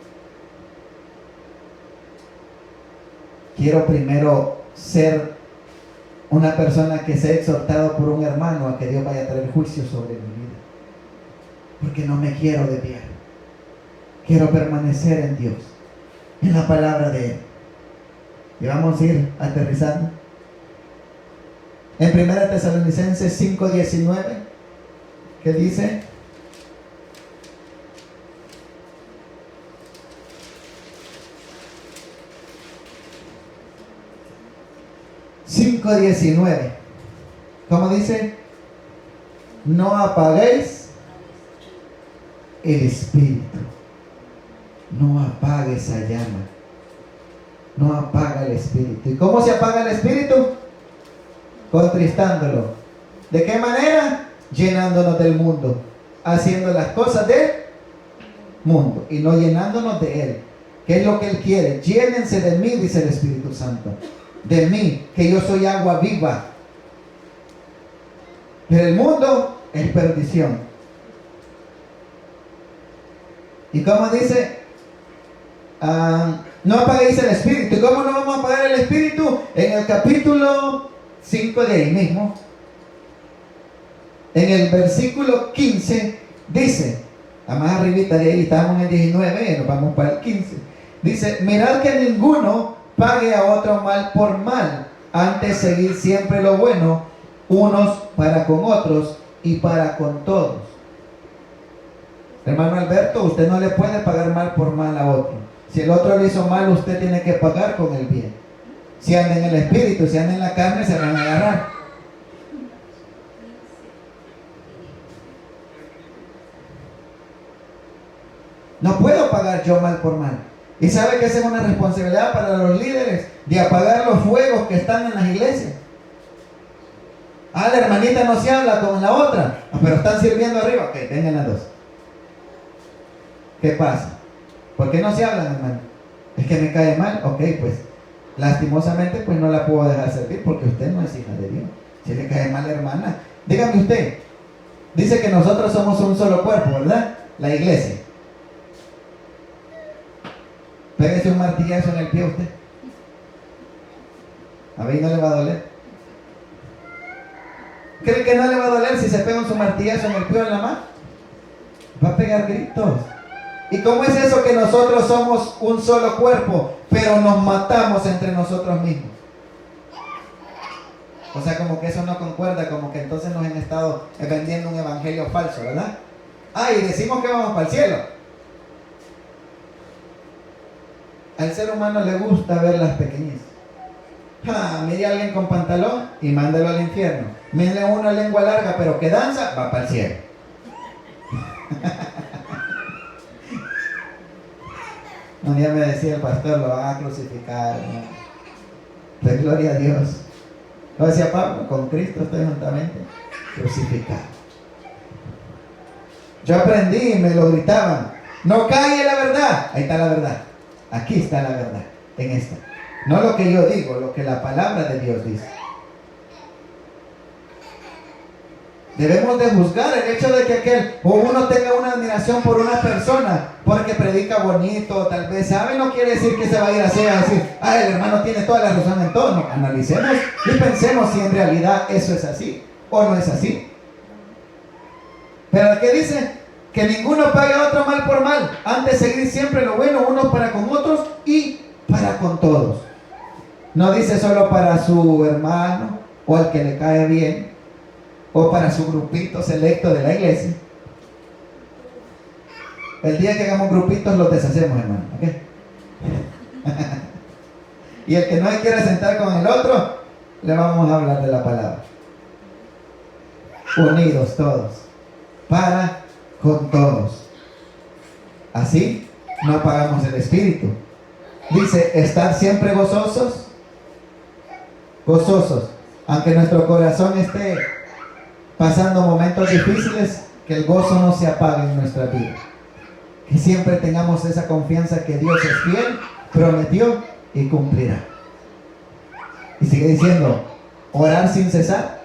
Quiero primero ser una persona que sea exhortado por un hermano a que Dios vaya a traer juicio sobre mi vida. Porque no me quiero desviar. Quiero permanecer en Dios, en la palabra de Él. Y vamos a ir aterrizando. En 1 Tesalonicenses 5:19, ¿qué dice? ¿Cómo dice? No apaguéis el espíritu. No apague esa llama. No apaga el espíritu. ¿Y cómo se apaga el espíritu? Contristándolo. ¿De qué manera? Llenándonos del mundo, haciendo las cosas del mundo y no llenándonos de Él. ¿Qué es lo que Él quiere? Llénense de mí, dice el Espíritu Santo. De mí, que yo soy agua viva. Pero el mundo es perdición. ¿Y cómo dice? No apaguéis el espíritu. ¿Y cómo no vamos a apagar el espíritu? En el capítulo 5 de ahí mismo, en el versículo 15, dice, a más arribita de ahí, estamos en el 19 y nos vamos para el 15. Dice, mirad que ninguno pague a otro mal por mal, antes seguir siempre lo bueno, unos para con otros y para con todos. Hermano Alberto, usted no le puede pagar mal por mal a otro. Si el otro le hizo mal, usted tiene que pagar con el bien. Si anda en el espíritu, si anda en la carne, se van a agarrar. No puedo pagar yo mal por mal. Y sabe que esa es una responsabilidad para los líderes, de apagar los fuegos que están en las iglesias. Ah, la hermanita no se habla con la otra, pero están sirviendo arriba. Ok, vengan las dos. ¿Qué pasa? ¿Por qué no se hablan, hermano? ¿Es que me cae mal? Ok, pues lastimosamente pues no la puedo dejar servir porque usted no es hija de Dios. Si le cae mal, hermana, dígame usted, dice que nosotros somos un solo cuerpo, ¿verdad? La iglesia. Pégase un martillazo en el pie a usted. A ver, no le va a doler. ¿Cree que no le va a doler si se pega un martillazo en el pie o en la mano? Va a pegar gritos. ¿Y cómo es eso que nosotros somos un solo cuerpo, pero nos matamos entre nosotros mismos? O sea, como que eso no concuerda, como que entonces nos han estado vendiendo un evangelio falso, ¿verdad? Ah, y decimos que vamos para el cielo. Al ser humano le gusta ver las pequeñeces. Mire a alguien con pantalón y mándalo al infierno. Mire a una lengua larga pero que danza, va para el cielo. Un día me decía el pastor, lo van a crucificar, ¿no? Pues gloria a Dios. Lo decía Pablo, con Cristo estoy juntamente crucificado. Yo aprendí y me lo gritaban, no calle la verdad. Ahí está la verdad. Aquí está la verdad, en esta. No lo que yo digo, lo que la palabra de Dios dice. Debemos de juzgar el hecho de que uno tenga una admiración por una persona porque predica bonito, tal vez sabe, no quiere decir que se va a ir así a decir, el hermano tiene toda la razón en todo. No, analicemos y pensemos si en realidad eso es así o no es así. Pero ¿qué dice? Que ninguno pague a otro mal por mal, antes seguir siempre lo bueno, unos para con otros y para con todos. No dice solo para su hermano o al que le cae bien o para su grupito selecto de la iglesia. El día que hagamos grupitos los deshacemos, hermano, ¿okay? Y el que no se quiera sentar con el otro, le vamos a hablar de la palabra. Unidos todos, para con todos. Así no apagamos el espíritu. Dice, estar siempre gozosos, aunque nuestro corazón esté pasando momentos difíciles, que el gozo no se apague en nuestra vida. Que siempre tengamos esa confianza que Dios es fiel, prometió y cumplirá. Y sigue diciendo, orar sin cesar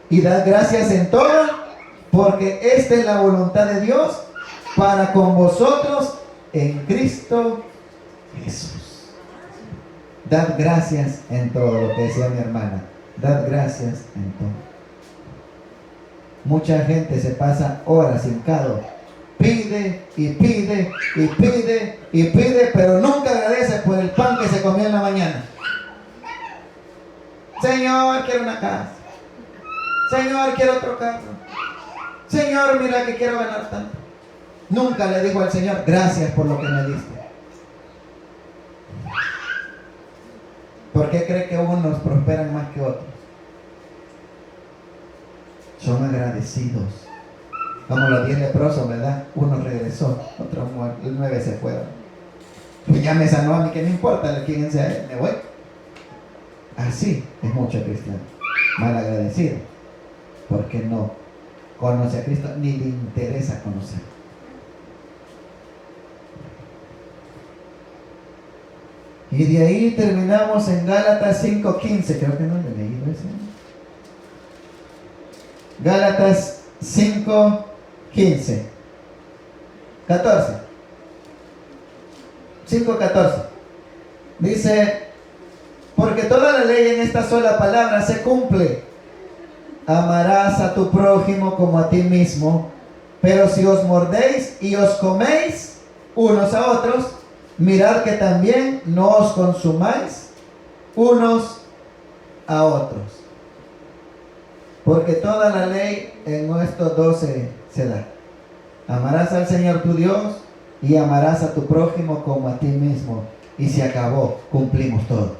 y dar gracias en todo, porque esta es la voluntad de Dios para con vosotros en Cristo Jesús. Dad gracias en todo, lo que decía mi hermana. Dad gracias en todo. Mucha gente se pasa horas hincado. Pide y pide y pide y pide, pero nunca agradece por el pan que se comió en la mañana. Señor, quiero una casa. Señor, quiero otro carro. Señor, mira que quiero ganar tanto. Nunca le dijo al Señor, gracias por lo que me diste. ¿Por qué cree que unos prosperan más que otros? Son agradecidos. Como los 10 leprosos, ¿verdad? Uno regresó, otros 9 se fueron. Pues ya me sanó a mí, que no importa quién sea él, me voy. Así es mucho cristiano. Mal agradecido. Porque no conoce a Cristo ni le interesa conocer. Y de ahí terminamos en Gálatas 5:15. Creo que no le he leído ese. Gálatas 5:15. 14. 5:14. Dice, porque toda la ley en esta sola palabra se cumple. Amarás a tu prójimo como a ti mismo. Pero si os mordéis y os coméis unos a otros, mirad que también no os consumáis unos a otros. Porque toda la ley en estos dos se da. Amarás al Señor tu Dios y amarás a tu prójimo como a ti mismo. Y se acabó, cumplimos todo.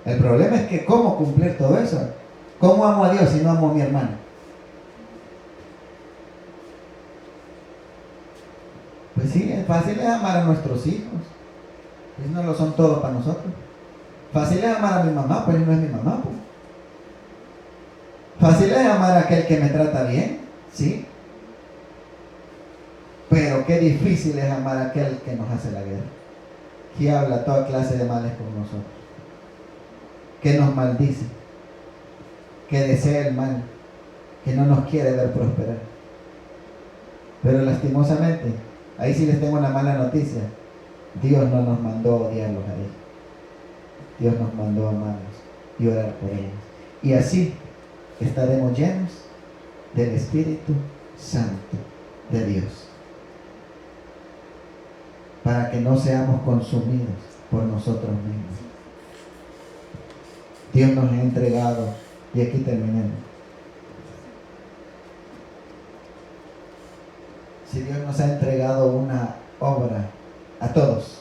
El problema es que ¿cómo cumplir todo eso? ¿Cómo amo a Dios si no amo a mi hermano? Pues sí, es fácil es amar a nuestros hijos. Pues no lo son todos para nosotros. Fácil es amar a mi mamá, pues no es mi mamá, pues. Fácil es amar a aquel que me trata bien, ¿sí? Pero qué difícil es amar a aquel que nos hace la guerra, que habla toda clase de males con nosotros, que nos maldice, que desea el mal, que no nos quiere ver prosperar. Pero lastimosamente, ahí sí les tengo una mala noticia. Dios no nos mandó a odiarlos a ellos. Dios nos mandó a amarlos y orar por ellos. Y así estaremos llenos del Espíritu Santo de Dios, para que no seamos consumidos por nosotros mismos. Dios nos ha entregado, y aquí terminemos. Si Dios nos ha entregado una obra a todos,